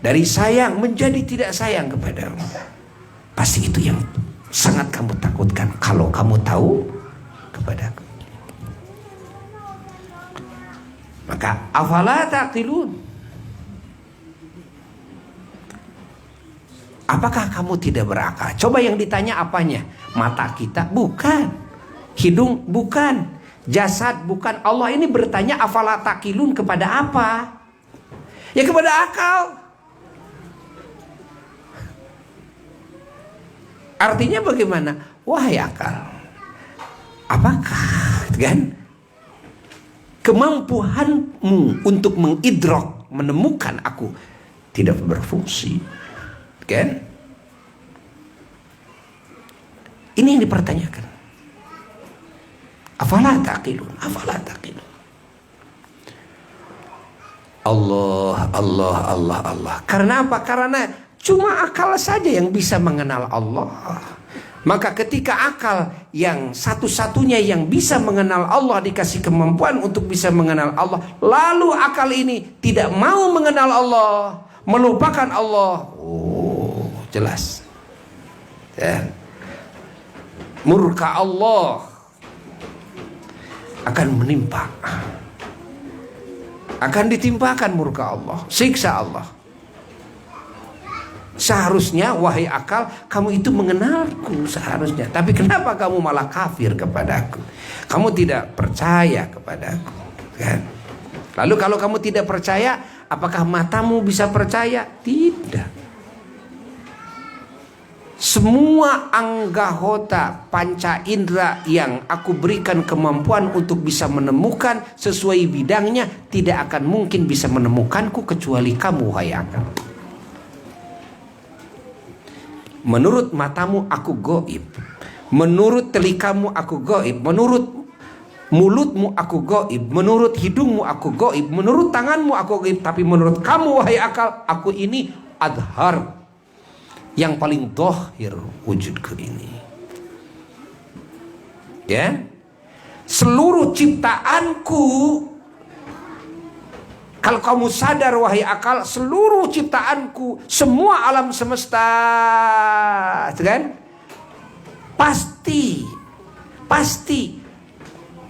dari sayang menjadi tidak sayang kepadamu. Pasti itu yang sangat kamu takutkan kalau kamu tahu kepadaku. Maka afala taqilun, apakah kamu tidak berakal? Coba yang ditanya apanya? Mata kita? Bukan. Hidung? Bukan. Jasad? Bukan. Allah ini bertanya afala taqilun kepada apa? Ya kepada akal. Artinya bagaimana? Wahai akal, apakah kan kemampuanmu untuk mengidrok, menemukan aku tidak berfungsi? Kan? Ini yang dipertanyakan. Afala taqilun, afala taqilun. Allah, Allah, Allah, Allah. Karena apa? Karena cuma akal saja yang bisa mengenal Allah. Maka ketika akal yang satu-satunya yang bisa mengenal Allah dikasih kemampuan untuk bisa mengenal Allah, lalu akal ini tidak mau mengenal Allah, melupakan Allah. Oh, jelas. Ya. Murka Allah akan menimpa, akan ditimpakan murka Allah, siksa Allah. Seharusnya wahai akal, kamu itu mengenalku seharusnya. Tapi kenapa kamu malah kafir kepadaku? Kamu tidak percaya kepadaku, kan? Lalu kalau kamu tidak percaya, apakah matamu bisa percaya? Tidak. Semua anggota panca indera yang aku berikan kemampuan untuk bisa menemukan sesuai bidangnya, tidak akan mungkin bisa menemukanku kecuali kamu, wahai akal. Menurut matamu aku goib, menurut telikamu aku goib, menurut mulutmu aku goib, menurut hidungmu aku goib, menurut tanganmu aku goib. Tapi menurut kamu, wahai akal, aku ini adhar, yang paling dohir wujudku ini. Ya, seluruh ciptaanku, kalau kamu sadar wahai akal, seluruh ciptaanku, semua alam semesta, kan? Pasti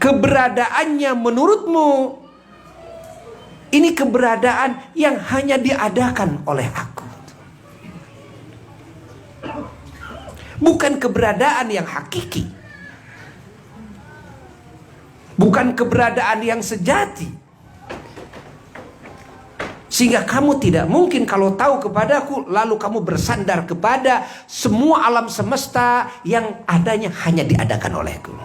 keberadaannya menurutmu ini keberadaan yang hanya diadakan oleh aku. Bukan keberadaan yang hakiki, bukan keberadaan yang sejati. Sehingga kamu tidak mungkin kalau tahu kepadaku lalu kamu bersandar kepada semua alam semesta yang adanya hanya diadakan olehku.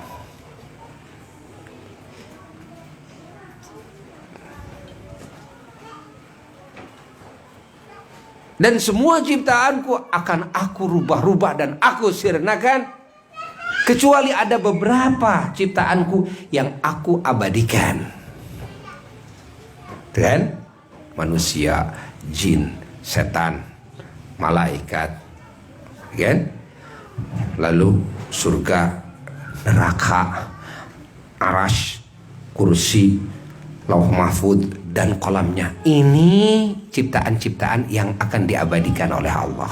Dan semua ciptaanku akan aku rubah-rubah dan aku sirnakan, kecuali ada beberapa ciptaanku yang aku abadikan. Dan manusia, jin, setan, malaikat, kan? Lalu surga, neraka, arasy, kursi, lauh mahfud, dan kolamnya. Ini ciptaan-ciptaan yang akan diabadikan oleh Allah.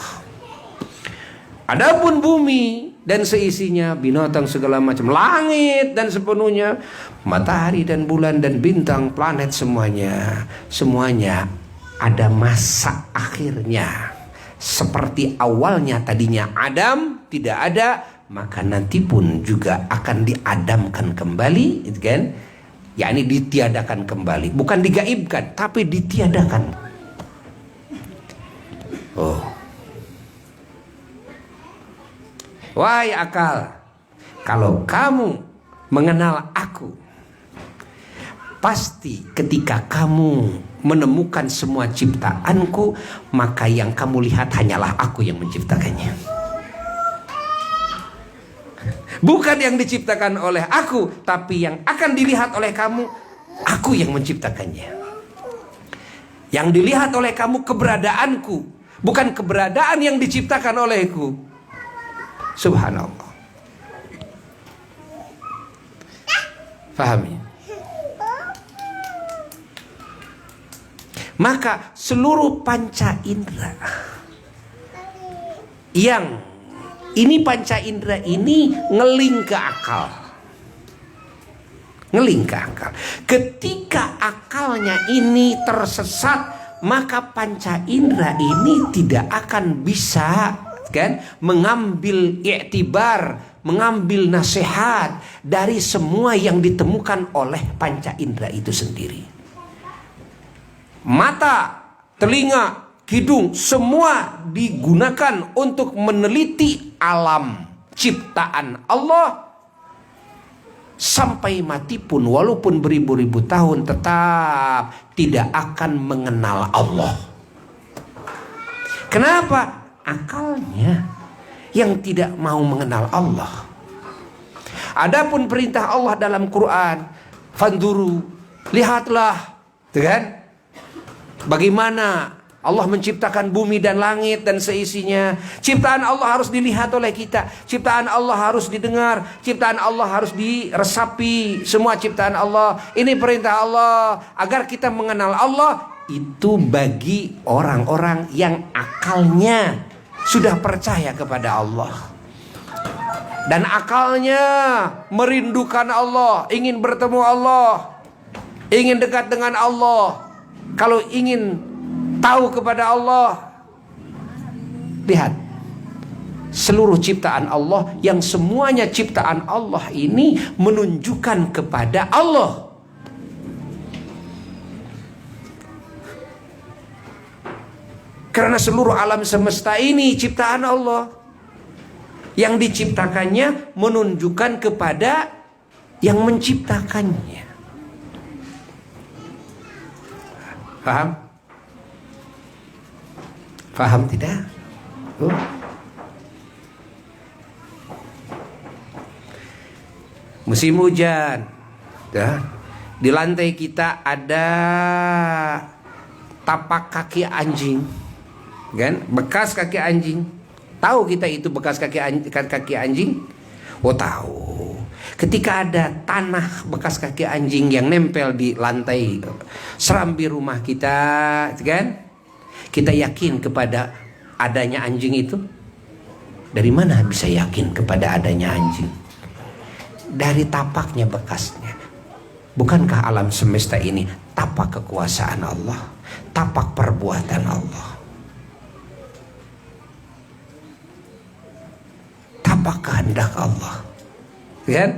Adapun bumi dan seisinya, binatang segala macam, langit dan sepenuhnya, matahari dan bulan dan bintang, planet, semuanya ada masa akhirnya. Seperti awalnya tadinya Adam tidak ada, maka nanti pun juga akan diadamkan kembali, gitu kan? Yakni ditiadakan kembali, bukan digaibkan, tapi ditiadakan. Oh, wahai akal, kalau kamu mengenal aku, pasti ketika kamu menemukan semua ciptaanku, maka yang kamu lihat hanyalah aku yang menciptakannya. Bukan yang diciptakan oleh aku, tapi yang akan dilihat oleh kamu, aku yang menciptakannya. Yang dilihat oleh kamu keberadaanku, bukan keberadaan yang diciptakan olehku. Subhanallah. Pahami? Maka seluruh panca indera yang ini, panca indera ini ngeling ke akal. Ngeling ke akal. Ketika akalnya ini tersesat, maka panca indera ini tidak akan bisa kan mengambil iktibar, mengambil nasihat dari semua yang ditemukan oleh panca indera itu sendiri. Mata, telinga, hidung, semua digunakan untuk meneliti alam ciptaan Allah. Sampai mati pun, walaupun beribu-ribu tahun, tetap tidak akan mengenal Allah. Kenapa? Akalnya yang tidak mau mengenal Allah. Adapun perintah Allah dalam Quran, fanduru, lihatlah, kan? Bagaimana Allah menciptakan bumi dan langit dan seisinya. Ciptaan Allah harus dilihat oleh kita. Ciptaan Allah harus didengar. Ciptaan Allah harus diresapi. Semua ciptaan Allah. Ini perintah Allah. Agar kita mengenal Allah. Itu bagi orang-orang yang akalnya sudah percaya kepada Allah. Dan akalnya merindukan Allah. Ingin bertemu Allah. Ingin dekat dengan Allah. Kalau ingin tahu kepada Allah, lihat seluruh ciptaan Allah, yang semuanya ciptaan Allah ini menunjukkan kepada Allah. Karena seluruh alam semesta ini ciptaan Allah, yang diciptakannya menunjukkan kepada yang menciptakannya. Paham? Paham tidak? Musim hujan, ya. Di lantai kita ada tapak kaki anjing, kan? Bekas kaki anjing. Tahu kita itu bekas kaki anjing? Oh, tahu. Ketika ada tanah bekas kaki anjing yang nempel di lantai serambi rumah kita, kan? Kita yakin kepada adanya anjing itu? Dari mana bisa yakin kepada adanya anjing? Dari tapaknya bekasnya. Bukankah alam semesta ini tapak kekuasaan Allah, tapak perbuatan Allah, tapak kehendak Allah, kan?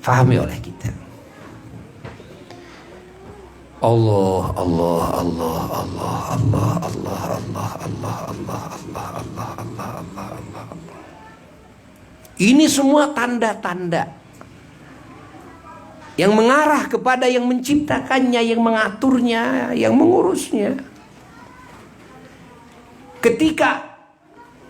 Fahami oleh kita. Allah, Allah, Allah, Allah, Allah, Allah, Allah, Allah, Allah, Allah, Allah, Allah, Allah, Allah, Allah. Ini semua tanda-tanda yang mengarah kepada yang menciptakannya, yang mengaturnya, yang mengurusnya. Ketika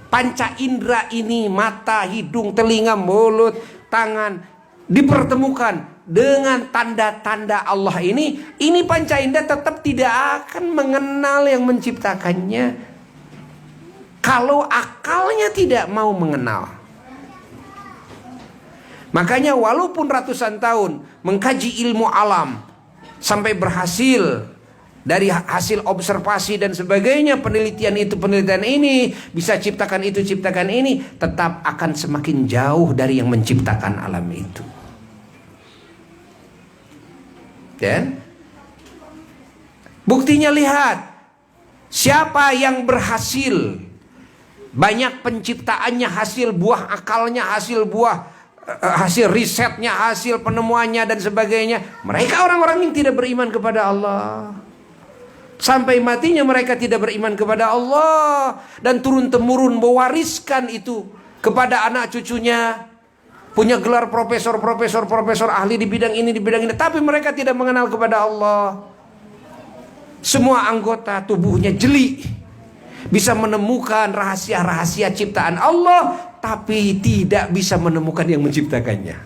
panca indera ini, mata, hidung, telinga, mulut, tangan, dipertemukan dengan tanda-tanda Allah ini panca indera tetap tidak akan mengenal yang menciptakannya kalau akalnya tidak mau mengenal. Makanya walaupun ratusan tahun mengkaji ilmu alam sampai berhasil dari hasil observasi dan sebagainya, penelitian ini, bisa ciptakan itu, ciptakan ini, tetap akan semakin jauh dari yang menciptakan alam itu. Dan buktinya lihat, siapa yang berhasil, banyak penciptaannya, hasil buah akalnya, hasil buah hasil risetnya, hasil penemuannya dan sebagainya, mereka orang-orang yang tidak beriman kepada Allah. Sampai matinya mereka tidak beriman kepada Allah, dan turun-temurun mewariskan itu kepada anak cucunya. Punya gelar profesor ahli di bidang ini, tapi mereka tidak mengenal kepada Allah. Semua anggota tubuhnya jeli, bisa menemukan rahasia-rahasia ciptaan Allah, tapi tidak bisa menemukan yang menciptakannya.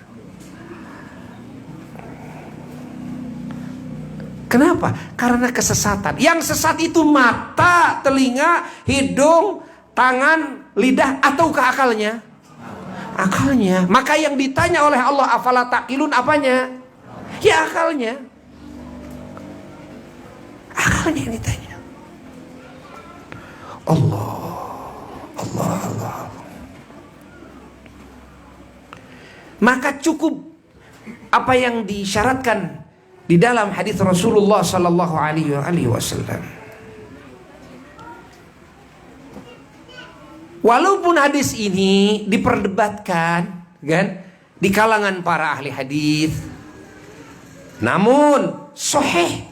Kenapa? Karena kesesatan. Yang sesat itu mata, telinga, hidung, tangan, lidah, ataukah akalnya? Akalnya. Maka yang ditanya oleh Allah, afala taqilun, apanya? Ya akalnya. Akalnya yang ditanya. Allah. Maka cukup apa yang disyaratkan di dalam hadis Rasulullah sallallahu alaihi wasallam. Walaupun hadis ini diperdebatkan kan di kalangan para ahli hadis, namun sahih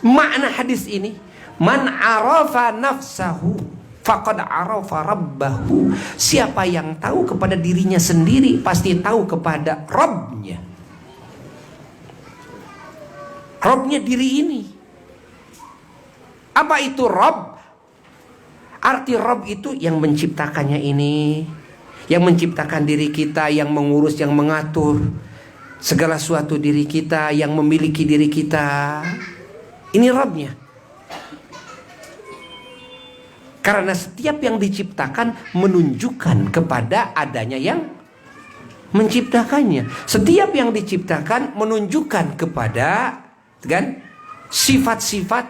makna hadis ini, man arafa nafsahu faqad arafa rabbahu. Siapa yang tahu kepada dirinya sendiri pasti tahu kepada Rabbnya. Rabbnya diri ini. Apa itu Rabb? Arti Rabb itu yang menciptakannya ini, yang menciptakan diri kita, yang mengurus, yang mengatur segala sesuatu diri kita, yang memiliki diri kita. Ini Rabbnya. Karena setiap yang diciptakan menunjukkan kepada adanya yang menciptakannya. Setiap yang diciptakan menunjukkan kepada kan sifat-sifat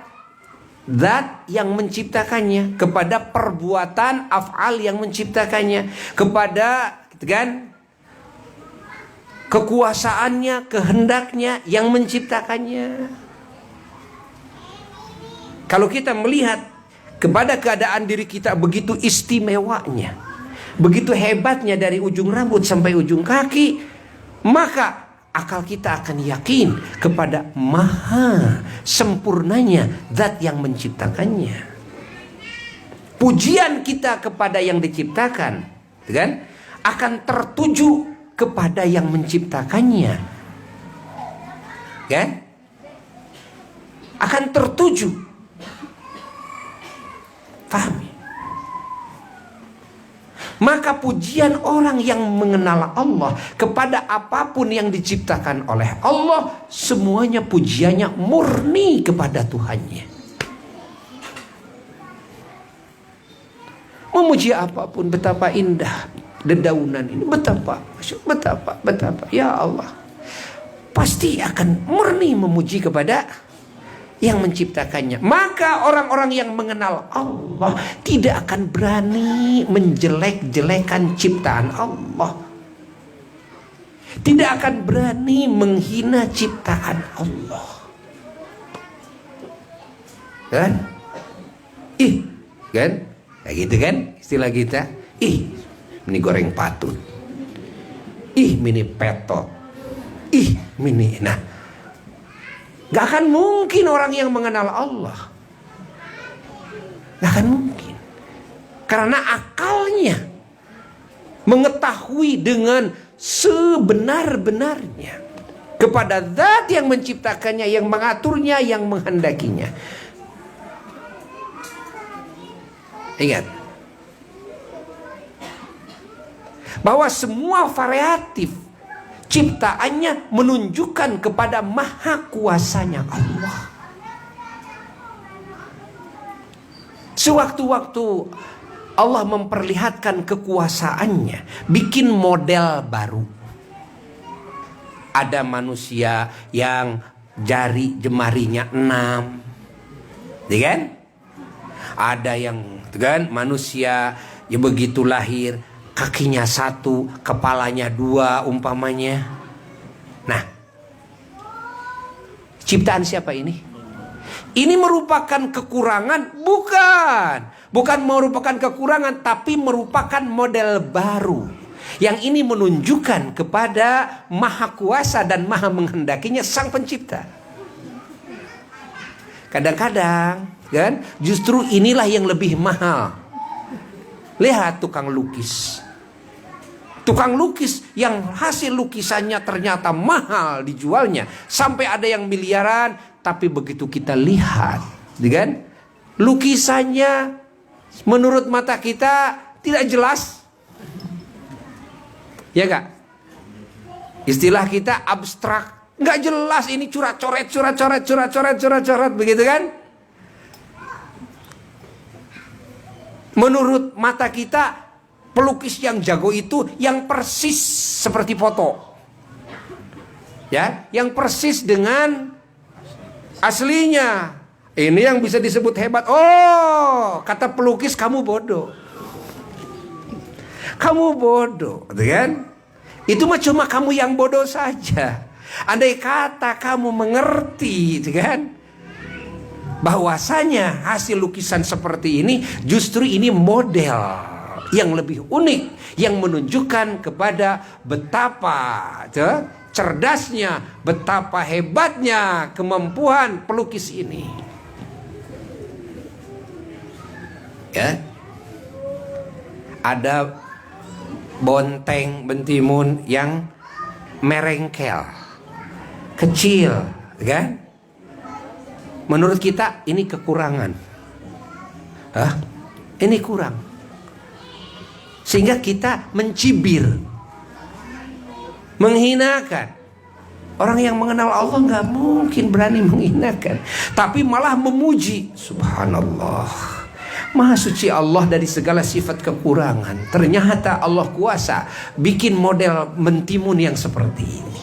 zat yang menciptakannya, kepada perbuatan af'al yang menciptakannya, kepada kan kekuasaannya, kehendaknya yang menciptakannya. Kalau kita melihat kepada keadaan diri kita begitu istimewanya, begitu hebatnya dari ujung rambut sampai ujung kaki, maka akal kita akan yakin kepada maha sempurnanya zat yang menciptakannya. Pujian kita kepada yang diciptakan kan akan tertuju kepada yang menciptakannya, kan akan tertuju. Pahami? Maka pujian orang yang mengenal Allah kepada apapun yang diciptakan oleh Allah, semuanya pujiannya murni kepada Tuhannya. Memuji apapun, betapa indah dedaunan ini, betapa, ya Allah, pasti akan murni memuji kepada yang menciptakannya. Maka orang-orang yang mengenal Allah tidak akan berani menjelek-jelekan ciptaan Allah, tidak akan berani menghina ciptaan Allah. Kan? Kan? Kayak gitu kan istilah kita. Mini goreng patut. Mini petot. Mini. Nah, gak akan mungkin orang yang mengenal Allah. Gak akan mungkin. Karena akalnya mengetahui dengan sebenar-benarnya kepada zat yang menciptakannya, yang mengaturnya, yang menghendakinya. Ingat bahwa semua variatif ciptaannya menunjukkan kepada maha kuasanya Allah. Sewaktu-waktu Allah memperlihatkan kekuasaannya, bikin model baru. Ada manusia yang jari jemarinya 6, ya kan? Ada yang kan manusia ya begitu lahir kakinya 1, kepalanya 2 umpamanya. Nah, ciptaan siapa ini? Ini merupakan kekurangan? Bukan merupakan kekurangan, tapi merupakan model baru. Yang ini menunjukkan kepada Maha Kuasa dan Maha Menghendakinya Sang Pencipta. Kadang-kadang kan justru inilah yang lebih mahal. Lihat tukang lukis. Tukang lukis yang hasil lukisannya ternyata mahal dijualnya, sampai ada yang miliaran, tapi begitu kita lihat, kan, lukisannya menurut mata kita tidak jelas. Ya gak? Istilah kita abstrak, nggak jelas, ini curat-coret begitu kan? Menurut mata kita, pelukis yang jago itu yang persis seperti foto, ya, yang persis dengan aslinya. Ini yang bisa disebut hebat. Oh, kata pelukis, kamu bodoh. Kamu bodoh, kan? Itu mah cuma kamu yang bodoh saja. Andai kata kamu mengerti, kan, bahwasanya hasil lukisan seperti ini justru ini model yang lebih unik, yang menunjukkan kepada betapa cerdasnya, betapa hebatnya kemampuan pelukis ini. Ya, ada bonteng bentimun yang merengkel, kecil, kan? Menurut kita ini kekurangan. Ini kurang. Sehingga kita mencibir, menghinakan. Orang yang mengenal Allah nggak mungkin berani menghinakan, tapi malah memuji. Subhanallah, Maha suci Allah dari segala sifat kekurangan. Ternyata Allah kuasa bikin model mentimun yang seperti ini.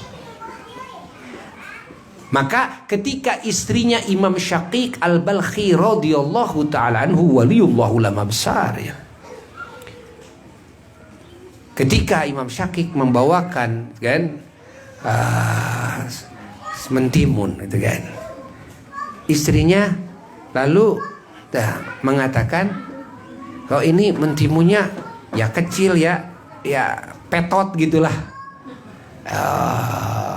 Maka ketika istrinya Imam Syaqiq Al-Balkhi radhiyallahu ta'ala anhu, waliyullah ulama besar, ya, ketika Imam Syaqiq membawakan kan mentimun itu kan, istrinya lalu mengatakan, kalau ini mentimunnya ya kecil, ya petot gitulah.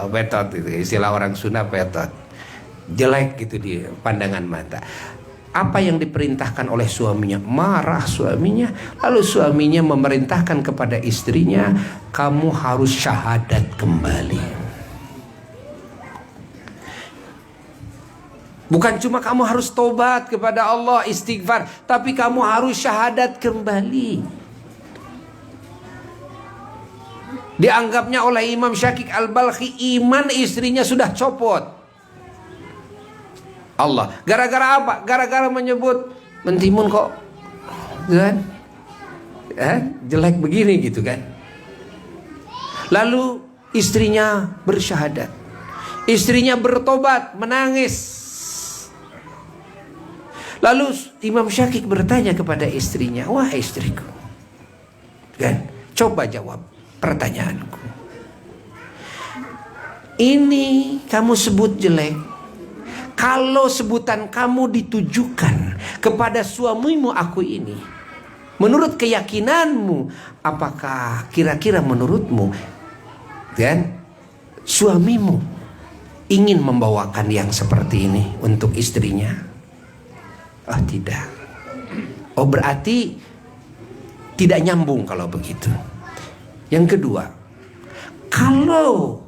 Petot itu istilah orang Sunda, petot, jelek gitu di pandangan mata. Apa yang diperintahkan oleh suaminya? Marah suaminya. Lalu suaminya memerintahkan kepada istrinya, kamu harus syahadat kembali. Bukan cuma kamu harus tobat kepada Allah, istighfar, tapi kamu harus syahadat kembali. Dianggapnya oleh Imam Syaqiq Al-Balkhi, iman istrinya sudah copot. Allah, gara-gara apa? Gara-gara menyebut mentimun kok kan? Jelek begini gitu kan. Lalu istrinya bersyahadat, istrinya bertobat, menangis. Lalu Imam Syaqiq bertanya kepada istrinya, wah istriku, kan, coba jawab pertanyaanku. Ini kamu sebut jelek. Kalau sebutan kamu ditujukan kepada suamimu aku ini, menurut keyakinanmu, apakah kira-kira menurutmu kan suamimu ingin membawakan yang seperti ini untuk istrinya? Oh tidak. Oh berarti tidak nyambung kalau begitu. Yang kedua, kalau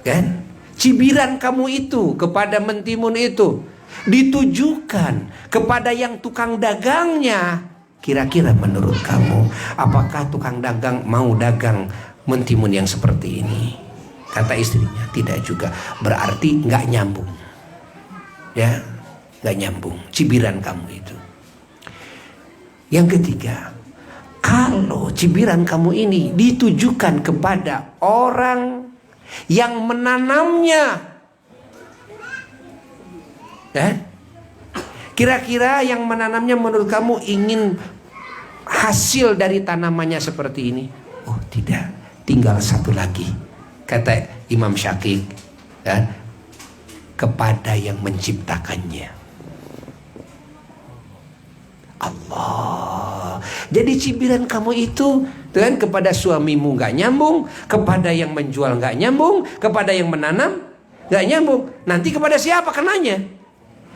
kan cibiran kamu itu kepada mentimun itu ditujukan kepada yang tukang dagangnya, kira-kira menurut kamu apakah tukang dagang mau dagang mentimun yang seperti ini? Kata istrinya, tidak juga. Berarti nggak nyambung, ya, nggak nyambung cibiran kamu itu. Yang ketiga, kalau cibiran kamu ini ditujukan kepada orang yang menanamnya. Kira-kira yang menanamnya menurut kamu ingin hasil dari tanamannya seperti ini? Oh tidak, tinggal satu lagi, kata Imam Syakik, kepada yang menciptakannya, Allah. Jadi cibiran kamu itu kan kepada suamimu gak nyambung, kepada yang menjual gak nyambung, kepada yang menanam gak nyambung. Nanti kepada siapa kenanya?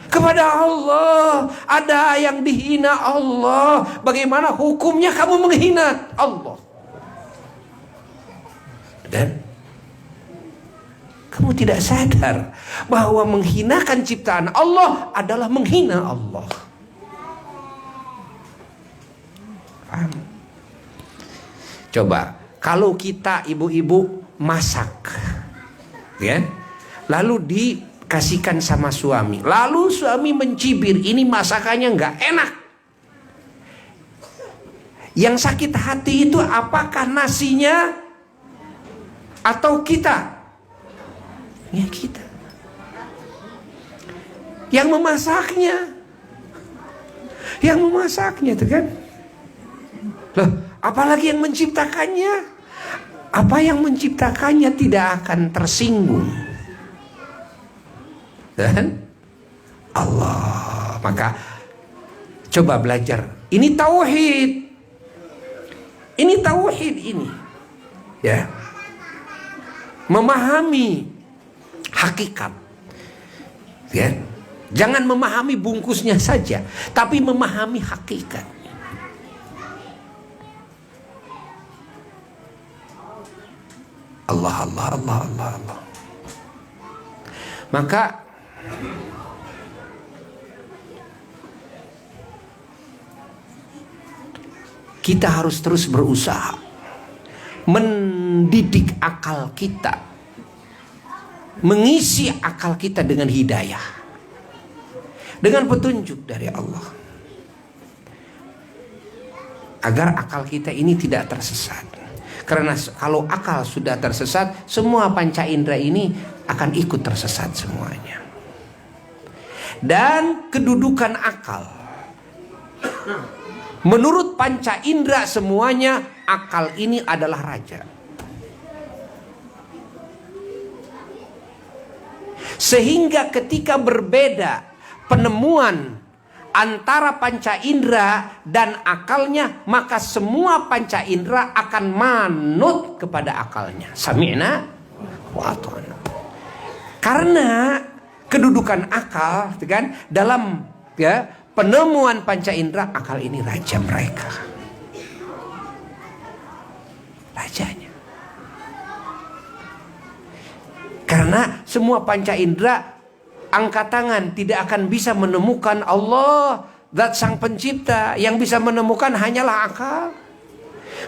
Kepada Allah. Ada yang dihina Allah, bagaimana hukumnya kamu menghina Allah? Dan kamu tidak sadar bahwa menghinakan ciptaan Allah adalah menghina Allah. Paham? Coba kalau kita ibu-ibu masak, ya, lalu dikasihkan sama suami, lalu suami mencibir, ini masakannya nggak enak. Yang sakit hati itu apakah nasinya atau kita? Ya kita. Yang memasaknya. Yang memasaknya itu kan. Loh, apalagi yang menciptakannya. Apa yang menciptakannya tidak akan tersinggung. Dan Allah. Maka coba belajar. Ini tauhid. Ini tauhid ini. Ya. Memahami hakikat. Ya. Jangan memahami bungkusnya saja, tapi memahami hakikat. Allah, Allah, Allah, Allah, Allah. Maka kita harus terus berusaha mendidik akal kita, mengisi akal kita dengan hidayah, dengan petunjuk dari Allah, agar akal kita ini tidak tersesat. Karena kalau akal sudah tersesat, semua panca indera ini akan ikut tersesat semuanya. Dan kedudukan akal, menurut panca indera semuanya, akal ini adalah raja. Sehingga ketika berbeda penemuan antara panca indera dan akalnya, maka semua panca indera akan manut kepada akalnya. Sami'na wa ata'na. Karena kedudukan akal, kan, dalam ya penemuan panca indera, akal ini raja mereka. Rajanya. Karena semua panca indera angkat tangan, tidak akan bisa menemukan Allah, zat sang pencipta. Yang bisa menemukan hanyalah akal.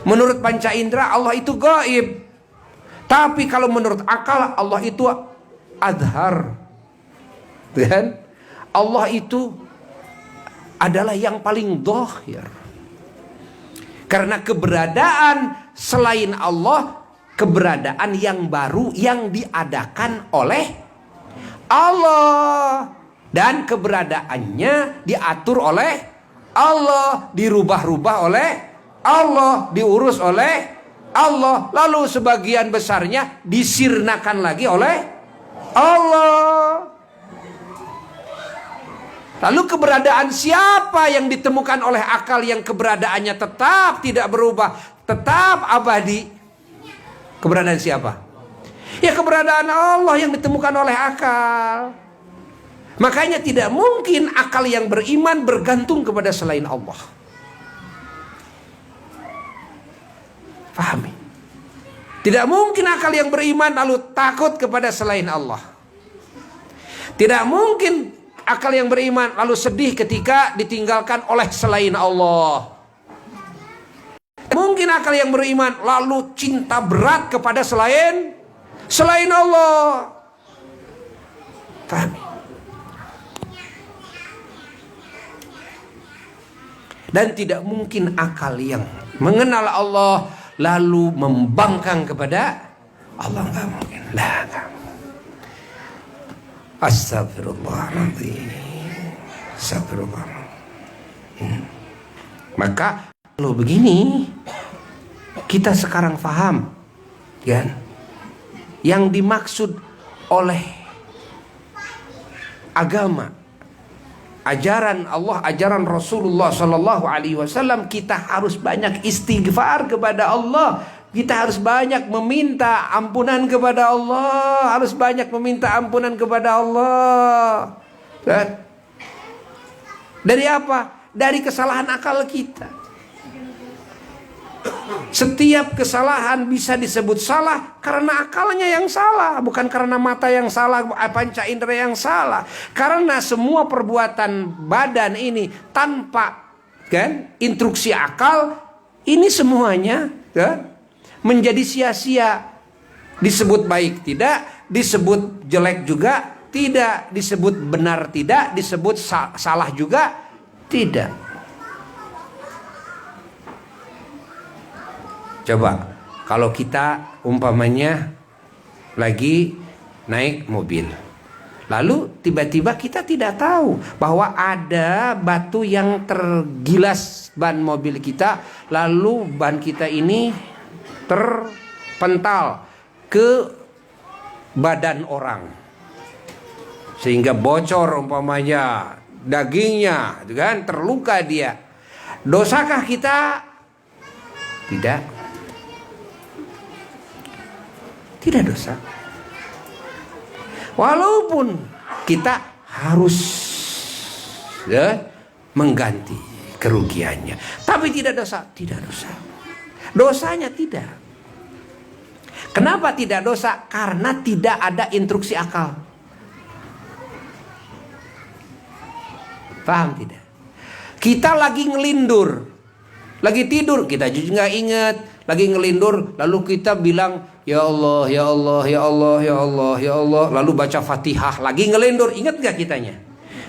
Menurut panca indera Allah itu gaib. Tapi kalau menurut akal Allah itu adhar. Dan Allah itu adalah yang paling dhahir. Karena keberadaan selain Allah, keberadaan yang baru yang diadakan oleh Allah, dan keberadaannya diatur oleh Allah, dirubah-rubah oleh Allah, diurus oleh Allah, lalu sebagian besarnya disirnakan lagi oleh Allah. Lalu keberadaan siapa yang ditemukan oleh akal yang keberadaannya tetap tidak berubah, tetap abadi? Keberadaan siapa? Ya keberadaan Allah yang ditemukan oleh akal. Makanya tidak mungkin akal yang beriman bergantung kepada selain Allah. Pahami? Tidak mungkin akal yang beriman lalu takut kepada selain Allah. Tidak mungkin akal yang beriman lalu sedih ketika ditinggalkan oleh selain Allah. Mungkin akal yang beriman lalu cinta berat kepada selain Allah. Pahami? Dan tidak mungkin akal yang mengenal Allah lalu membangkang kepada Allah nggak mungkin. Lah, astagfirullahaladzim. Astagfirullahaladzim. Maka kalau begini, kita sekarang paham, kan? Yang dimaksud oleh agama, ajaran Allah, ajaran Rasulullah Sallallahu Alaihi Wasallam, kita harus banyak istighfar kepada Allah. Kita harus banyak meminta ampunan kepada Allah. Harus banyak meminta ampunan kepada Allah. Dan dari apa? Dari kesalahan akal kita. Setiap kesalahan bisa disebut salah karena akalnya yang salah, bukan karena mata yang salah, panca indera yang salah. Karena semua perbuatan badan ini tanpa, kan, instruksi akal, ini semuanya, kan, menjadi sia-sia. Disebut baik tidak, disebut jelek juga tidak, disebut benar tidak, disebut salah juga tidak. Coba kalau kita umpamanya lagi naik mobil, lalu tiba-tiba kita tidak tahu bahwa ada batu yang tergilas ban mobil kita, lalu ban kita ini terpental ke badan orang sehingga bocor umpamanya dagingnya, kan, terluka dia. Dosakah kita? Tidak. Tidak dosa. Walaupun kita harus, ya, mengganti kerugiannya, tapi tidak dosa. Tidak dosa. Dosanya tidak. Kenapa tidak dosa? Karena tidak ada instruksi akal. Paham tidak? Kita lagi ngelindur, lagi tidur, kita juga nggak ingat, lagi ngelindur, lalu kita bilang, ya Allah, ya Allah, ya Allah, ya Allah, ya Allah, lalu baca Fatihah, lagi ngelindur, ingat gak kitanya?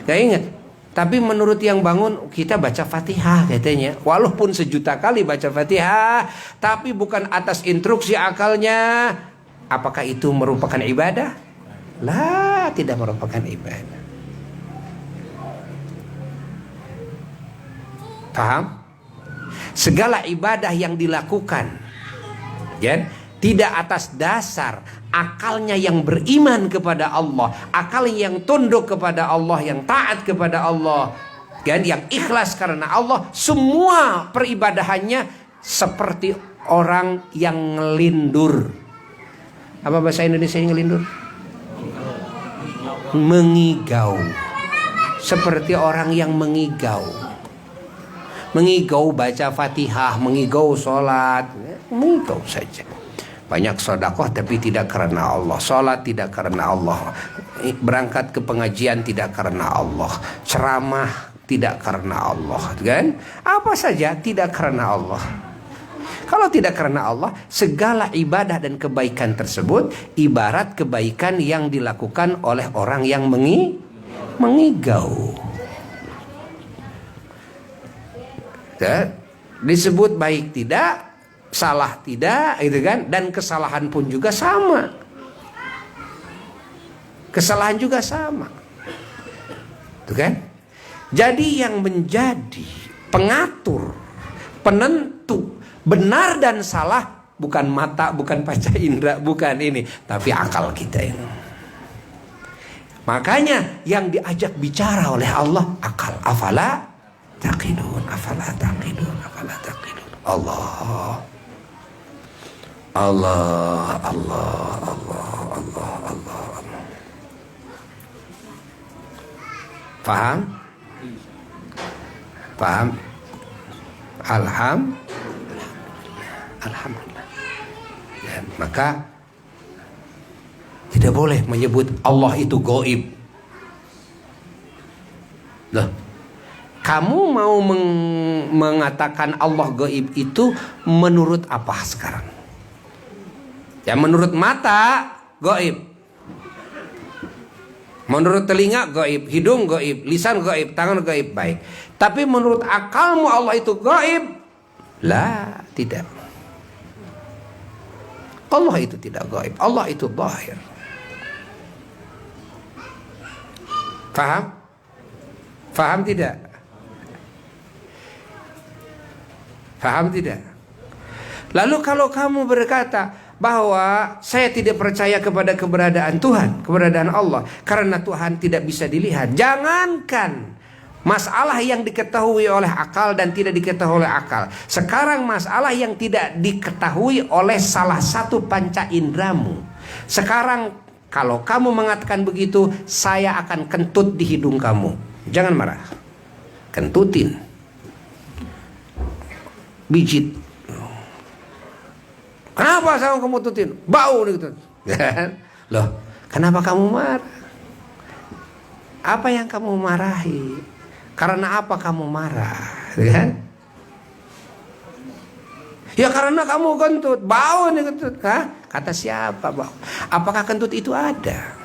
Gak ingat. Tapi menurut yang bangun, kita baca Fatihah katanya, walaupun sejuta kali baca Fatihah, tapi bukan atas instruksi akalnya. Apakah itu merupakan ibadah? Lah, tidak merupakan ibadah. Paham? Segala ibadah yang dilakukan, ya, tidak atas dasar akalnya yang beriman kepada Allah, akal yang tunduk kepada Allah, yang taat kepada Allah, kan, yang ikhlas karena Allah, semua peribadahannya seperti orang yang ngelindur. Apa bahasa Indonesia yang ngelindur? Mengigau. Seperti orang yang mengigau. Mengigau baca Fatihah, mengigau sholat, mengigau saja. Banyak sedekah tapi tidak karena Allah, sholat tidak karena Allah, berangkat ke pengajian tidak karena Allah, ceramah tidak karena Allah, kan? Apa saja tidak karena Allah. Kalau tidak karena Allah, segala ibadah dan kebaikan tersebut ibarat kebaikan yang dilakukan oleh orang yang mengigau. Ya, disebut baik tidak, salah tidak, gitu kan? Dan kesalahan pun juga sama. Kesalahan juga sama. Tuh kan? Jadi yang menjadi pengatur, penentu benar dan salah bukan mata, bukan panca indera, bukan ini, tapi akal kita ini. Makanya yang diajak bicara oleh Allah akal. Afala taqilun, afala taqilun, afala taqilun. Allah, Allah, Allah, Allah, Allah, Allah. Paham? Paham? Alhamdulillah. Ya, maka tidak boleh menyebut Allah itu gaib. Loh, kamu mau mengatakan Allah gaib itu menurut apa sekarang? Ya, menurut mata gaib, menurut telinga gaib, hidung gaib, lisan gaib, tangan gaib, baik. Tapi menurut akalmu Allah itu gaib? Lah, tidak. Allah itu tidak gaib. Allah itu zahir. Faham? Faham tidak? Faham tidak? Lalu kalau kamu berkata bahwa saya tidak percaya kepada keberadaan Tuhan, keberadaan Allah, karena Tuhan tidak bisa dilihat. Jangankan masalah yang diketahui oleh akal dan tidak diketahui oleh akal. Sekarang masalah yang tidak diketahui oleh salah satu panca indramu. Sekarang kalau kamu mengatakan begitu, saya akan kentut di hidung kamu. Jangan marah. Kentutin. Bijit. Kenapa saya kamu tutin? Bau gitu. Loh, kenapa kamu marah? Apa yang kamu marahi? Karena apa kamu marah? Kan? Ya karena kamu kentut. Bau nih kentut. Hah? Kata siapa bau? Apakah kentut itu ada?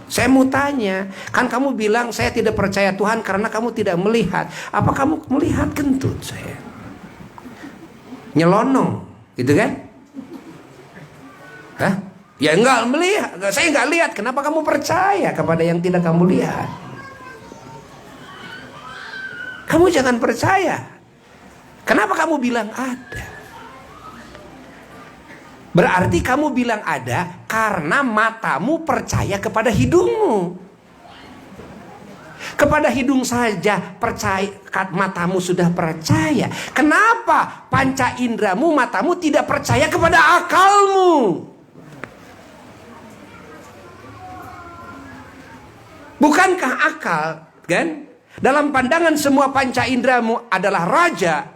Saya mau tanya. Kan kamu bilang saya tidak percaya Tuhan karena kamu tidak melihat. Apa kamu melihat kentut saya? Nyelonong, gitu kan? Hah? Ya enggak melihat, saya enggak lihat. Kenapa kamu percaya kepada yang tidak kamu lihat? Kamu jangan percaya. Kenapa kamu bilang ada? Berarti kamu bilang ada karena matamu percaya kepada hidungmu. Kepada hidung saja percaya, matamu sudah percaya. Kenapa panca indramu, matamu tidak percaya kepada akalmu? Bukankah akal, kan? Dalam pandangan semua panca indramu adalah raja.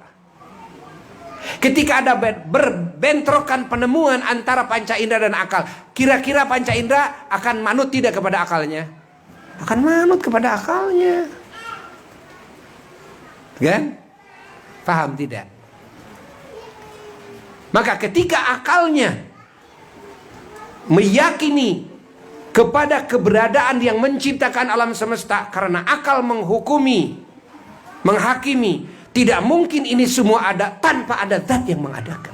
Ketika ada berbentrokan penemuan antara panca indera dan akal, kira-kira panca indera akan manut tidak kepada akalnya? Akan manut kepada akalnya. Kan? Paham tidak? Maka ketika akalnya meyakini kepada keberadaan yang menciptakan alam semesta, karena akal menghukumi, menghakimi, tidak mungkin ini semua ada tanpa ada zat yang mengadakan.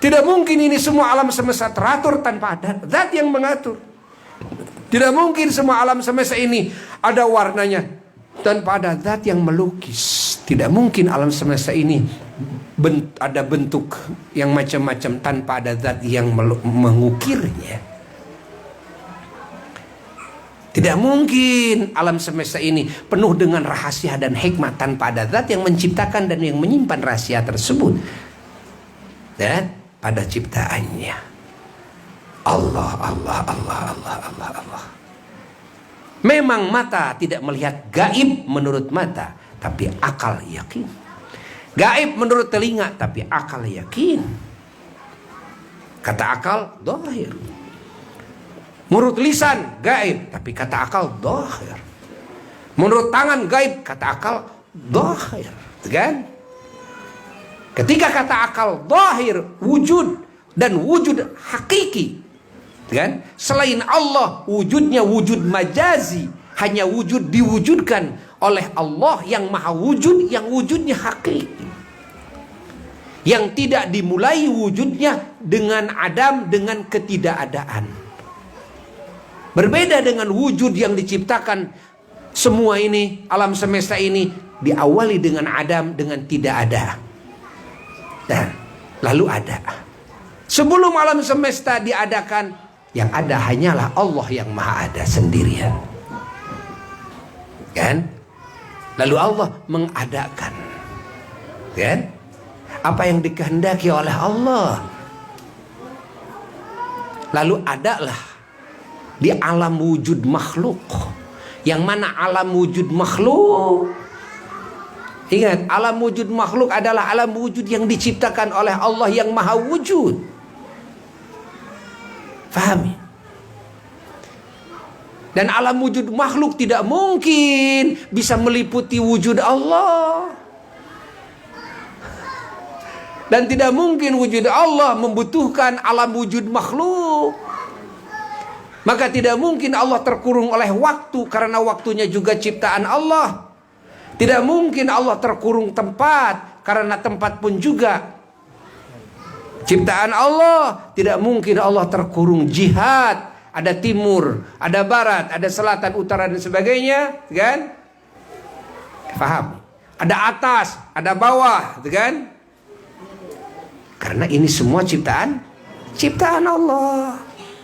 Tidak mungkin ini semua alam semesta teratur tanpa ada zat yang mengatur. Tidak mungkin semua alam semesta ini ada warnanya tanpa ada zat yang melukis. Tidak mungkin alam semesta ini ada bentuk yang macam-macam tanpa ada zat yang mengukirnya. Tidak mungkin alam semesta ini penuh dengan rahasia dan hikmah tanpa ada zat yang menciptakan dan yang menyimpan rahasia tersebut. Dan pada ciptaannya Allah, Allah, Allah, Allah, Allah, Allah. Memang mata tidak melihat gaib menurut mata, tapi akal yakin. Gaib menurut telinga, tapi akal yakin. Kata akal, zahir. Menurut lisan, gaib, tapi kata akal, zahir. Menurut tangan, gaib, kata akal, zahir. Kan? Ketika kata akal, zahir, wujud, dan wujud hakiki. Kan? Selain Allah, wujudnya wujud majazi, hanya wujud diwujudkan oleh Allah yang maha wujud, yang wujudnya hakiki, yang tidak dimulai wujudnya dengan adam, dengan ketidakadaan. Berbeda dengan wujud yang diciptakan semua ini, alam semesta ini diawali dengan adam, dengan tidak ada, dan lalu ada. Sebelum alam semesta diadakan, yang ada hanyalah Allah yang maha ada sendirian. Kan? Lalu Allah mengadakan. Kan? Apa yang dikehendaki oleh Allah. Lalu adalah di alam wujud makhluk. Yang mana alam wujud makhluk, ingat, alam wujud makhluk adalah alam wujud yang diciptakan oleh Allah yang maha wujud. Pahami? Dan alam wujud makhluk tidak mungkin bisa meliputi wujud Allah. Dan tidak mungkin wujud Allah membutuhkan alam wujud makhluk. Maka tidak mungkin Allah terkurung oleh waktu, karena waktunya juga ciptaan Allah. Tidak mungkin Allah terkurung tempat, Karena tempat pun juga ciptaan Allah. Tidak mungkin Allah terkurung. Jihad, ada timur, ada barat, ada selatan, utara dan sebagainya, kan? Paham? Ada atas, ada bawah, kan? Karena ini semua ciptaan Allah.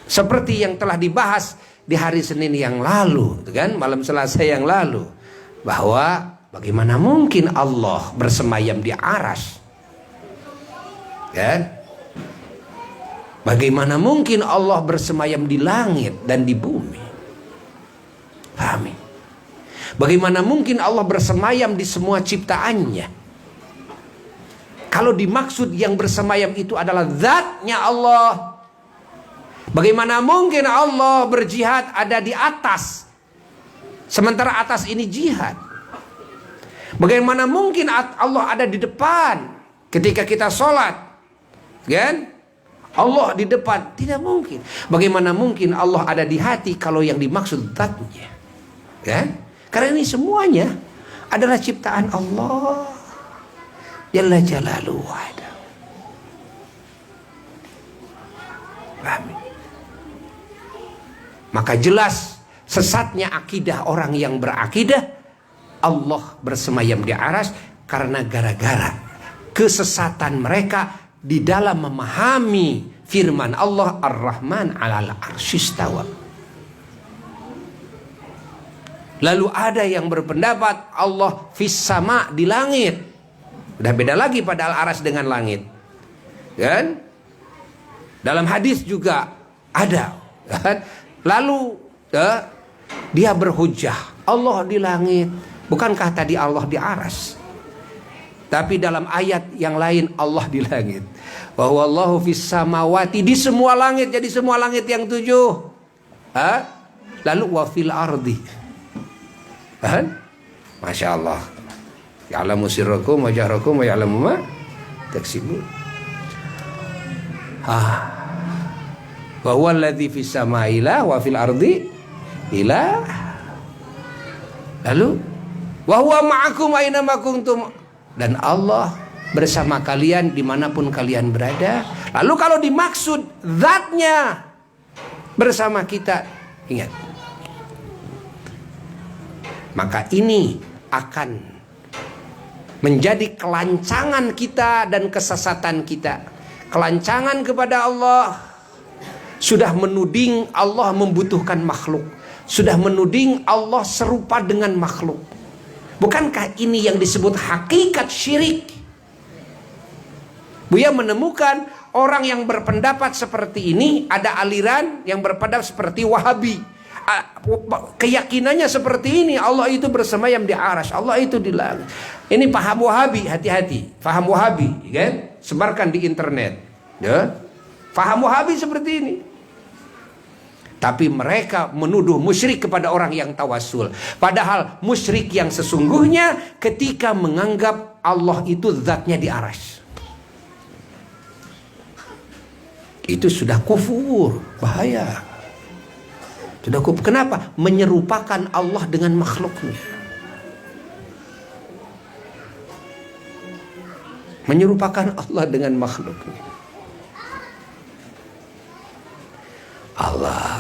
Seperti yang telah dibahas di hari Senin yang lalu, kan? Malam Selasa yang lalu, bahwa bagaimana mungkin Allah bersemayam di arsy, kan? Bagaimana mungkin Allah bersemayam di langit dan di bumi? Pahami? Bagaimana mungkin Allah bersemayam di semua ciptaannya? Kalau dimaksud yang bersemayam itu adalah zatnya Allah, bagaimana mungkin Allah berjihad ada di atas, sementara atas ini jihad? Bagaimana mungkin Allah ada di depan ketika kita sholat, kan? Allah di depan, tidak mungkin. Bagaimana mungkin Allah ada di hati kalau yang dimaksud zatnya, kan? Karena ini semuanya adalah ciptaan Allah Jalla Jalaluhu. Maka jelas sesatnya akidah orang yang berakidah Allah bersemayam di arsy, karena gara-gara kesesatan mereka di dalam memahami firman Allah Ar-Rahman 'alal 'arsy istawa. Lalu ada yang berpendapat Allah fis sama, di langit. Udah beda lagi padahal arsy dengan langit, kan? Dalam hadis juga ada, kan? Lalu dia berhujjah Allah di langit. Bukankah tadi Allah di arsy? Tapi dalam ayat yang lain Allah di langit. Wa huwallahu fis samawati, di semua langit. Jadi semua langit yang 7. Lalu wa fil ardi. Masya Allah. Ya'lamu sirrakum wa jahrakum wa ya'lamu ma taksibun. Wa huwa alladzi fis samai ilah wa fil ardi ilah. Lalu wa huwa ma'akum aina ma kuntum, dan Allah bersama kalian dimanapun kalian berada. Lalu kalau dimaksud zatnya bersama kita, ingat, maka ini akan menjadi kelancangan kita dan kesesatan kita. Kelancangan kepada Allah, sudah menuding Allah membutuhkan makhluk, sudah menuding Allah serupa dengan makhluk. Bukankah ini yang disebut hakikat syirik? Buya menemukan orang yang berpendapat seperti ini, ada aliran yang berpendapat seperti Wahabi. Keyakinannya seperti ini, Allah itu bersemayam di arsy, Allah itu di langit. Ini paham Wahabi, hati-hati. Paham Wahabi, kan? Sebarkan di internet, ya. Paham Wahabi seperti ini. Tapi mereka menuduh musyrik kepada orang yang tawasul. Padahal musyrik yang sesungguhnya ketika menganggap Allah itu zatnya di arsy, itu sudah kufur, bahaya. Sudah kufur. Kenapa? Menyerupakan Allah dengan makhluknya. Menyerupakan Allah dengan makhluknya. Allah.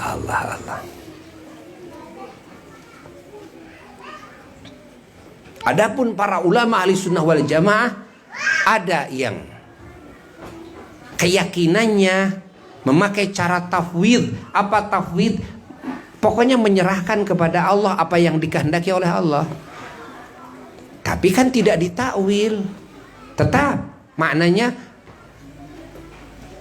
Adapun para ulama ahli sunnah wal jamaah, ada yang keyakinannya memakai cara tafwid. Apa tafwid? Pokoknya menyerahkan kepada Allah apa yang dikehendaki oleh Allah. Tapi kan tidak ditakwil. Tetap maknanya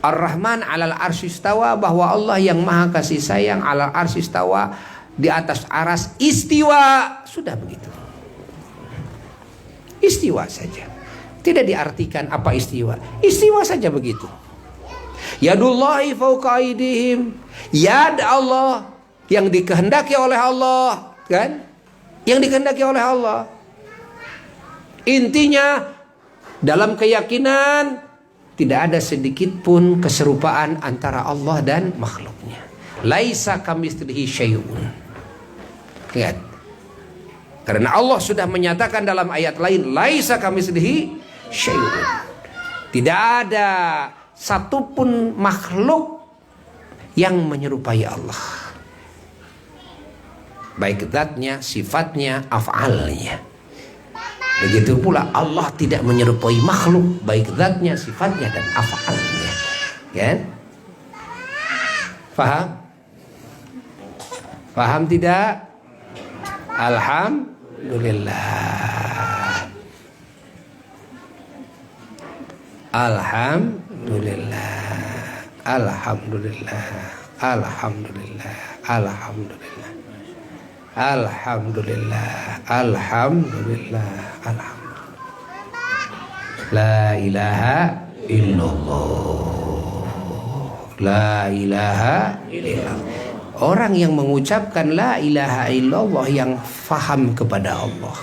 Ar-Rahman 'alal 'arsy istawa, bahwa Allah yang maha kasih sayang 'alal 'arsy istawa, di atas arsy istiwa. Sudah begitu. Istiwa saja. Tidak diartikan apa istiwa. Istiwa saja begitu. Yadullahi fawqa aydihim. Yad Allah yang dikehendaki oleh Allah, kan? Yang dikehendaki oleh Allah. Intinya dalam keyakinan tidak ada sedikit pun keserupaan antara Allah dan makhluknya. Laisa kamitslihi syai'un. Lihat. Karena Allah sudah menyatakan dalam ayat lain, laisa kamitslihi syai'un. Tidak ada satupun makhluk yang menyerupai Allah. Baik zatnya, sifatnya, af'alnya. Begitu pula Allah tidak menyerupai makhluk, baik zatnya, sifatnya, dan af'alnya. Kan? Faham? Faham tidak? Alhamdulillah. Alhamdulillah. Alhamdulillah. Alhamdulillah. Alhamdulillah. Alhamdulillah. Alhamdulillah. Alhamdulillah. La ilaha illallah. La ilaha illallah. Orang yang mengucapkan la ilaha illallah yang faham kepada Allah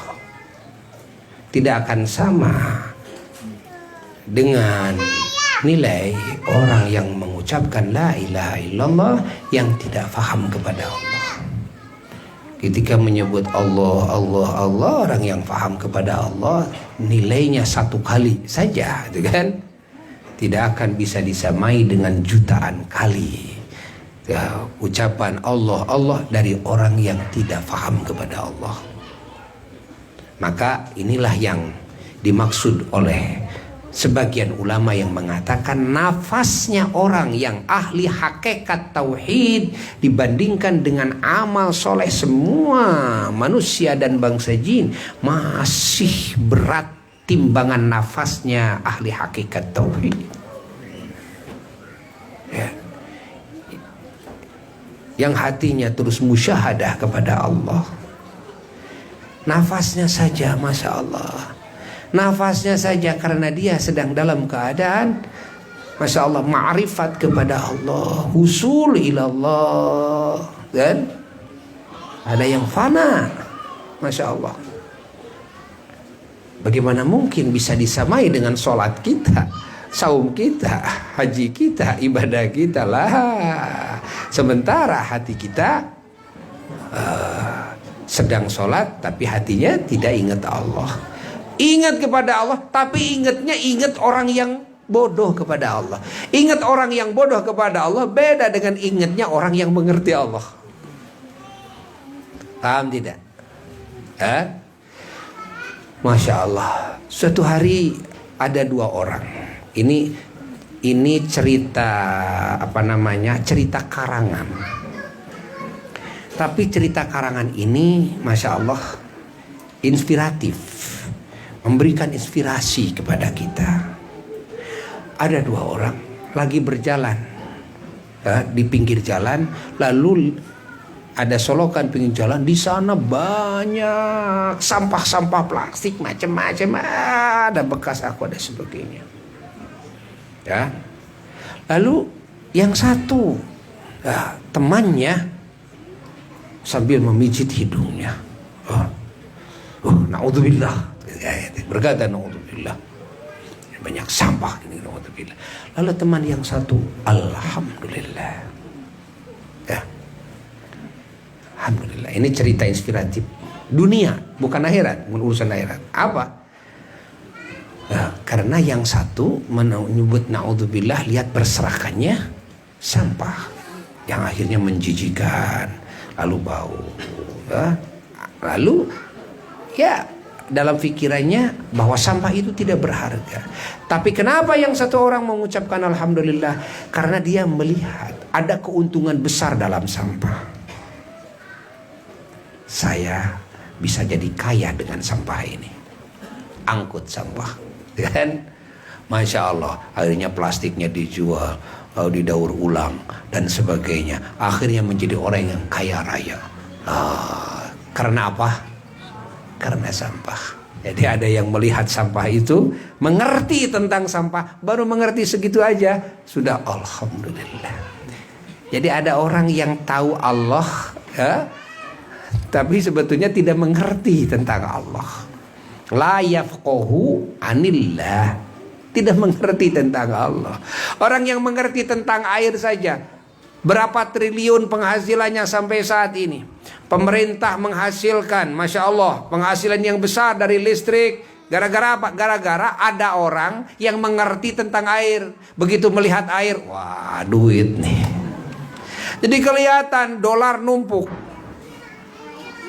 tidak akan sama dengan nilai orang yang mengucapkan la ilaha illallah yang tidak faham kepada Allah. Ketika menyebut Allah, Allah, Allah, orang yang faham kepada Allah nilainya satu kali saja, gitu kan? Tidak akan bisa disamai dengan jutaan kali ya, ucapan Allah, Allah dari orang yang tidak faham kepada Allah. Maka inilah yang dimaksud oleh sebagian ulama yang mengatakan nafasnya orang yang ahli hakikat tauhid dibandingkan dengan amal soleh semua manusia dan bangsa jin masih berat timbangan nafasnya ahli hakikat tauhid. Ya. Yang hatinya terus musyahadah kepada Allah. Nafasnya saja, Masya Allah. Nafasnya saja karena dia sedang dalam keadaan, Masya Allah, ma'rifat kepada Allah, husul ilallah. Dan ada yang fana, Masya Allah. Bagaimana mungkin bisa disamai dengan sholat kita, saum kita, haji kita, ibadah kita lah. Sementara hati kita sedang sholat tapi hatinya tidak ingat Allah. Ingat kepada Allah tapi ingat orang yang bodoh kepada Allah. Ingat orang yang bodoh kepada Allah beda dengan ingatnya orang yang mengerti Allah. Paham tidak? Masya Allah. Suatu hari ada dua orang. Ini cerita cerita karangan. Tapi cerita karangan ini Masya Allah inspiratif, memberikan inspirasi kepada kita. Ada dua orang lagi berjalan di pinggir jalan, lalu ada solokan pinggir jalan, di sana banyak sampah-sampah plastik macam-macam, ada bekas aku, ada sebagainya. Ya. Lalu yang satu temannya sambil memijit hidungnya. Naudzubillah. Berkata naudzubillah. Banyak sampah ini, naudzubillah. Lalu teman yang satu, alhamdulillah. Ya. Alhamdulillah. Ini cerita inspiratif. Dunia, bukan akhirat, bukan urusan akhirat. Apa? Karena yang satu menyebut naudzubillah, lihat berserakannya sampah yang akhirnya menjijikan, lalu bau, lalu ya dalam pikirannya bahwa sampah itu tidak berharga. Tapi kenapa yang satu orang mengucapkan alhamdulillah? Karena dia melihat ada keuntungan besar dalam sampah. Saya bisa jadi kaya dengan sampah ini. Angkut sampah, kan? Masya Allah, akhirnya plastiknya dijual, lalu didaur ulang dan sebagainya. Akhirnya menjadi orang yang kaya raya. Karena apa? Karena sampah. Jadi ada yang melihat sampah itu, mengerti tentang sampah, baru mengerti segitu aja, sudah alhamdulillah. Jadi ada orang yang tahu Allah, tapi sebetulnya tidak mengerti tentang Allah. La yafqahu anillah, tidak mengerti tentang Allah. Orang yang mengerti tentang air saja, berapa triliun penghasilannya sampai saat ini. Pemerintah menghasilkan, Masya Allah, penghasilan yang besar dari listrik, Gara-gara apa? Gara-gara ada orang yang mengerti tentang air. Begitu melihat air, wah duit nih. Jadi kelihatan dolar numpuk,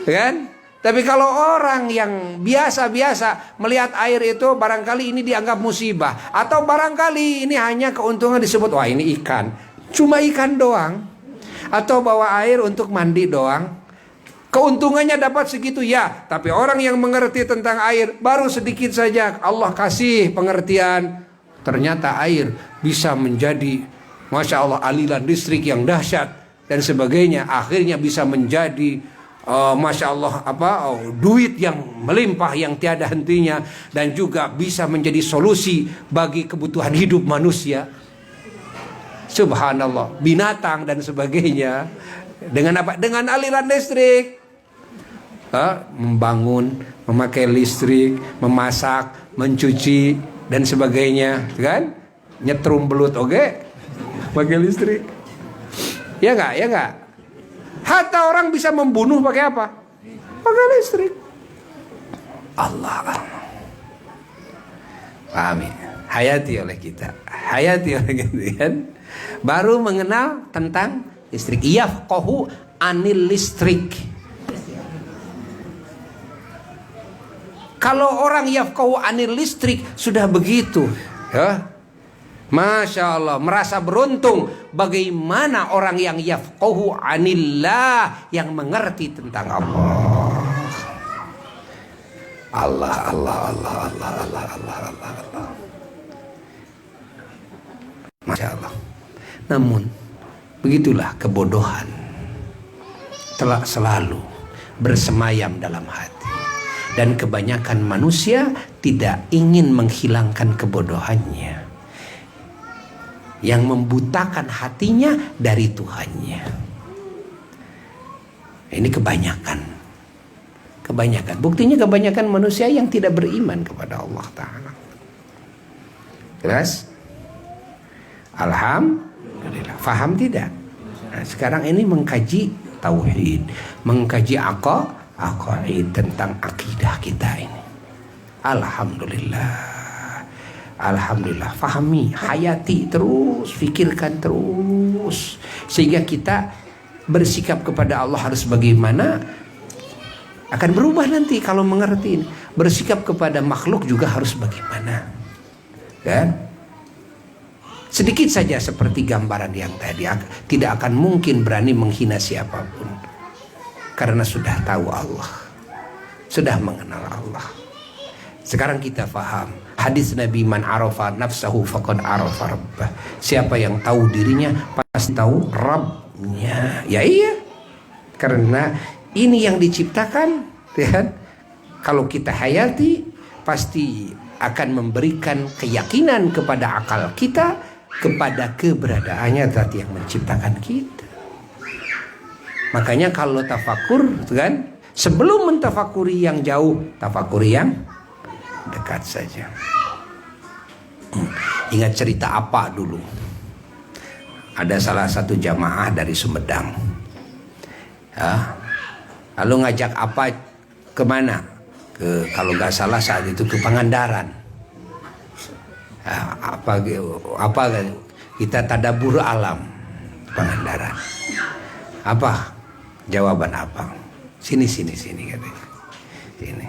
kan? Tapi kalau orang yang biasa-biasa melihat air itu, barangkali ini dianggap musibah, atau barangkali ini hanya keuntungan, disebut wah ini ikan, cuma ikan doang, atau bawa air untuk mandi doang. Keuntungannya dapat segitu ya, tapi orang yang mengerti tentang air baru sedikit saja Allah kasih pengertian. Ternyata air bisa menjadi, masya Allah, aliran listrik yang dahsyat dan sebagainya. Akhirnya bisa menjadi, masya Allah, duit yang melimpah yang tiada hentinya, dan juga bisa menjadi solusi bagi kebutuhan hidup manusia. Subhanallah, binatang dan sebagainya. Dengan apa? Dengan aliran listrik. Membangun, memakai listrik, memasak, mencuci dan sebagainya, kan? Nyetrum belut pakai listrik. Ya enggak? Ya enggak? Hatta orang bisa membunuh pakai apa? Pakai listrik. Allah. Paham ya? Hayati oleh kita. Hayati oleh kita, kan? Baru mengenal tentang listrik. Yafqahu anil listrik. Kalau orang yafqahu anil listrik sudah begitu, ya, masya Allah, merasa beruntung. Bagaimana orang yang yafqahu anillah, yang mengerti tentang Allah. Allah, Allah, Allah, Allah, Allah, Allah, Allah, Allah. Masya Allah. Namun begitulah kebodohan telah selalu bersemayam dalam hati. Dan kebanyakan manusia tidak ingin menghilangkan kebodohannya, yang membutakan hatinya dari Tuhannya. Ini kebanyakan. Buktinya kebanyakan manusia yang tidak beriman kepada Allah Ta'ala. Jelas? Alhamdulillah. Faham tidak? Nah, sekarang ini mengkaji tauhid, mengkaji aqaid tentang akidah kita ini. Alhamdulillah. Alhamdulillah. Fahami, hayati terus, fikirkan terus, sehingga kita bersikap kepada Allah harus bagaimana, akan berubah nanti kalau mengerti ini. Bersikap kepada makhluk juga harus bagaimana, kan? Sedikit saja seperti gambaran yang tadi, tidak akan mungkin berani menghina siapapun, karena sudah tahu Allah, sudah mengenal Allah. Sekarang kita faham hadis Nabi, man arafa nafsahu faqad arafa rabbah. Siapa yang tahu dirinya pasti tahu Rabbnya. Ya iya, karena ini yang diciptakan, ya. Kalau kita hayati, pasti akan memberikan keyakinan kepada akal kita kepada keberadaannya zat yang menciptakan kita. Makanya kalau tafakur, kan, sebelum mentafakuri yang jauh, tafakuri yang dekat saja. Ingat cerita apa dulu? Ada salah satu jamaah dari Sumedang, ya, lalu ngajak apa kemana? Kalau nggak salah saat itu ke Pangandaran. Ya, apa kita tadabur alam Pangandaran. Apa jawaban apa? Sini katanya. Sini.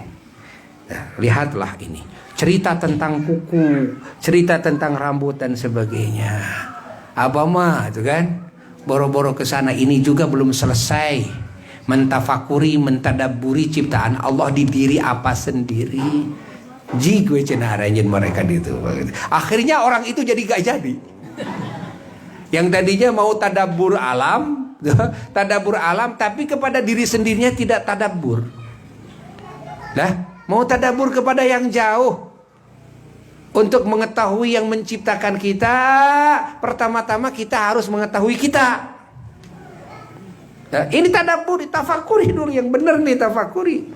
Nah, lihatlah ini. Cerita tentang kuku, cerita tentang rambut dan sebagainya. Apa mah itu kan? Boro-boro ke sana, ini juga belum selesai mentafakuri, mentadaburi ciptaan Allah di diri apa sendiri. Gue cina aranjen mereka itu. Akhirnya orang itu jadi gak jadi. Yang tadinya mau tadabur alam, tapi kepada diri sendirinya tidak tadabur. Lah, mau tadabur kepada yang jauh. Untuk mengetahui yang menciptakan kita, pertama-tama kita harus mengetahui kita. Nah, ini tadabur, tafakuri dulu, yang benar nih tafakuri.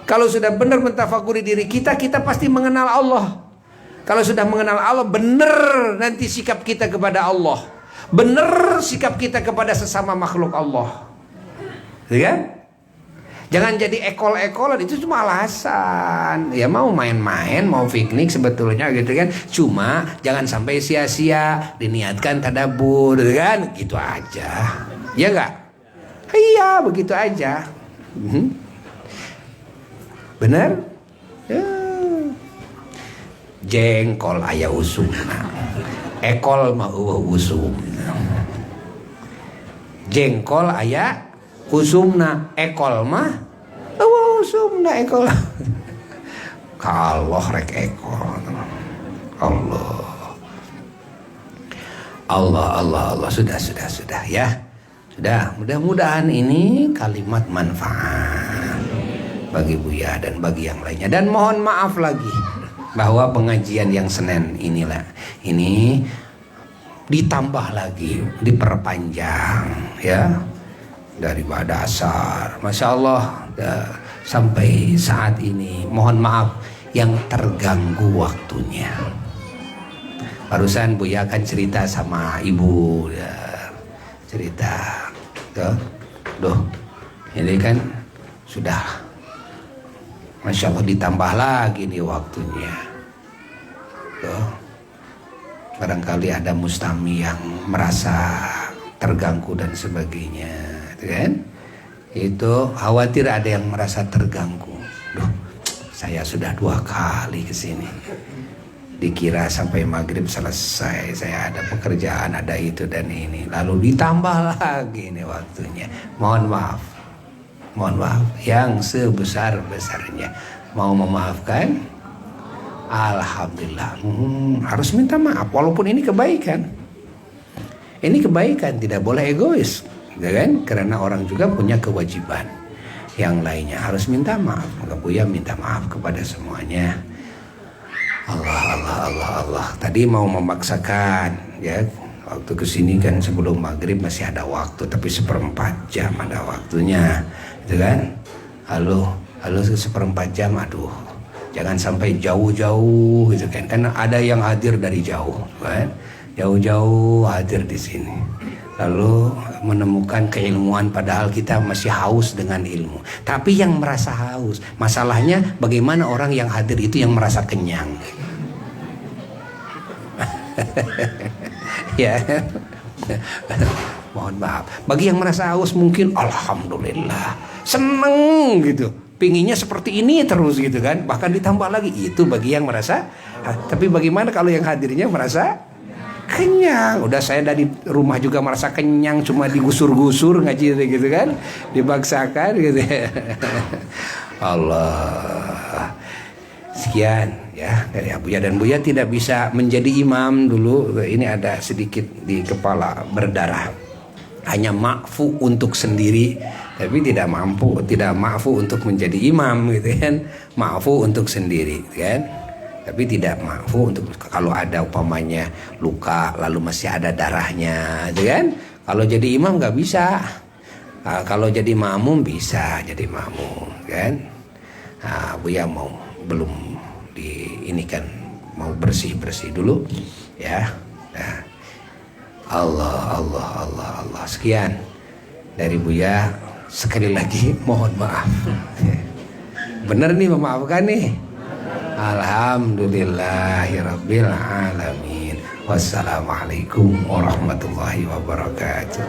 Kalau sudah benar mentafakuri diri kita, kita pasti mengenal Allah. Kalau sudah mengenal Allah, benar nanti sikap kita kepada Allah. Benar sikap kita kepada sesama makhluk Allah. Ya kan? Jangan jadi ekol-ekolan, itu cuma alasan. Ya mau main-main, mau piknik sebetulnya gitu kan. Cuma jangan sampai sia-sia, diniatkan tadabbur kan, gitu aja. Ya enggak? Iya, begitu aja. Bener? Ya. Jengkol aya usumna. Ekol mah usumna. Jengkol aya usumna, ekol mah usumna ekol. Kalau rek ekol. Allah. Sudah ya. Sudah, mudah-mudahan ini kalimat manfaat bagi Buya dan bagi yang lainnya. Dan mohon maaf lagi bahwa pengajian yang Senin ini ditambah lagi, diperpanjang ya, dari pada asar, Masya Allah sampai saat ini. Mohon maaf yang terganggu waktunya. Barusan Buya kan cerita sama ibu ya, cerita ini kan sudah Masya Allah ditambah lagi nih waktunya. Barangkali ada mustami yang merasa terganggu dan sebagainya, kan? Itu khawatir ada yang merasa terganggu. Saya sudah 2 kali kesini, dikira sampai maghrib selesai, saya ada pekerjaan, ada itu dan ini, lalu ditambah lagi nih waktunya. Mohon maaf yang sebesar-besarnya. Mau memaafkan, alhamdulillah. Harus minta maaf walaupun ini kebaikan. Ini kebaikan, tidak boleh egois, ya kan? Karena orang juga punya kewajiban yang lainnya, harus minta maaf. Maka Buya minta maaf kepada semuanya. Allah. Tadi mau memaksakan ya, waktu kesini kan sebelum maghrib masih ada waktu, tapi 1/4 jam ada waktunya, gitu kan? Halo 1/4 jam, aduh, jangan sampai jauh-jauh gitu kan? Karena ada yang hadir dari jauh, kan? Jauh-jauh hadir di sini, lalu menemukan keilmuan, padahal kita masih haus dengan ilmu. Tapi yang merasa haus, masalahnya bagaimana orang yang hadir itu yang merasa kenyang. Ya, mohon maaf. Bagi yang merasa haus mungkin alhamdulillah, seneng gitu, pinginnya seperti ini terus gitu kan, bahkan ditambah lagi. Itu bagi yang merasa. Tapi bagaimana kalau yang hadirnya merasa kenyang? Udah saya dari rumah juga merasa kenyang, cuma digusur-gusur ngaji gitu kan, dibaksakan gitu. Allah. Sekian ya dari Buya, dan Buya tidak bisa menjadi imam dulu. Ini ada sedikit di kepala berdarah. Hanya ma'fu untuk sendiri, tapi tidak ma'fu untuk menjadi imam gitu kan. Ma'fu untuk sendiri kan, tapi tidak ma'fu untuk kalau ada umpamanya luka lalu masih ada darahnya gitu kan. Kalau jadi imam nggak bisa. Kalau jadi makmum bisa jadi makmum kan. Buya belum ini kan mau bersih dulu ya. Allah. Sekian dari Buya. Sekali lagi mohon maaf. Bener nih memaafkan nih. Alhamdulillahirabbil alamin. Wassalamualaikum warahmatullahi wabarakatuh.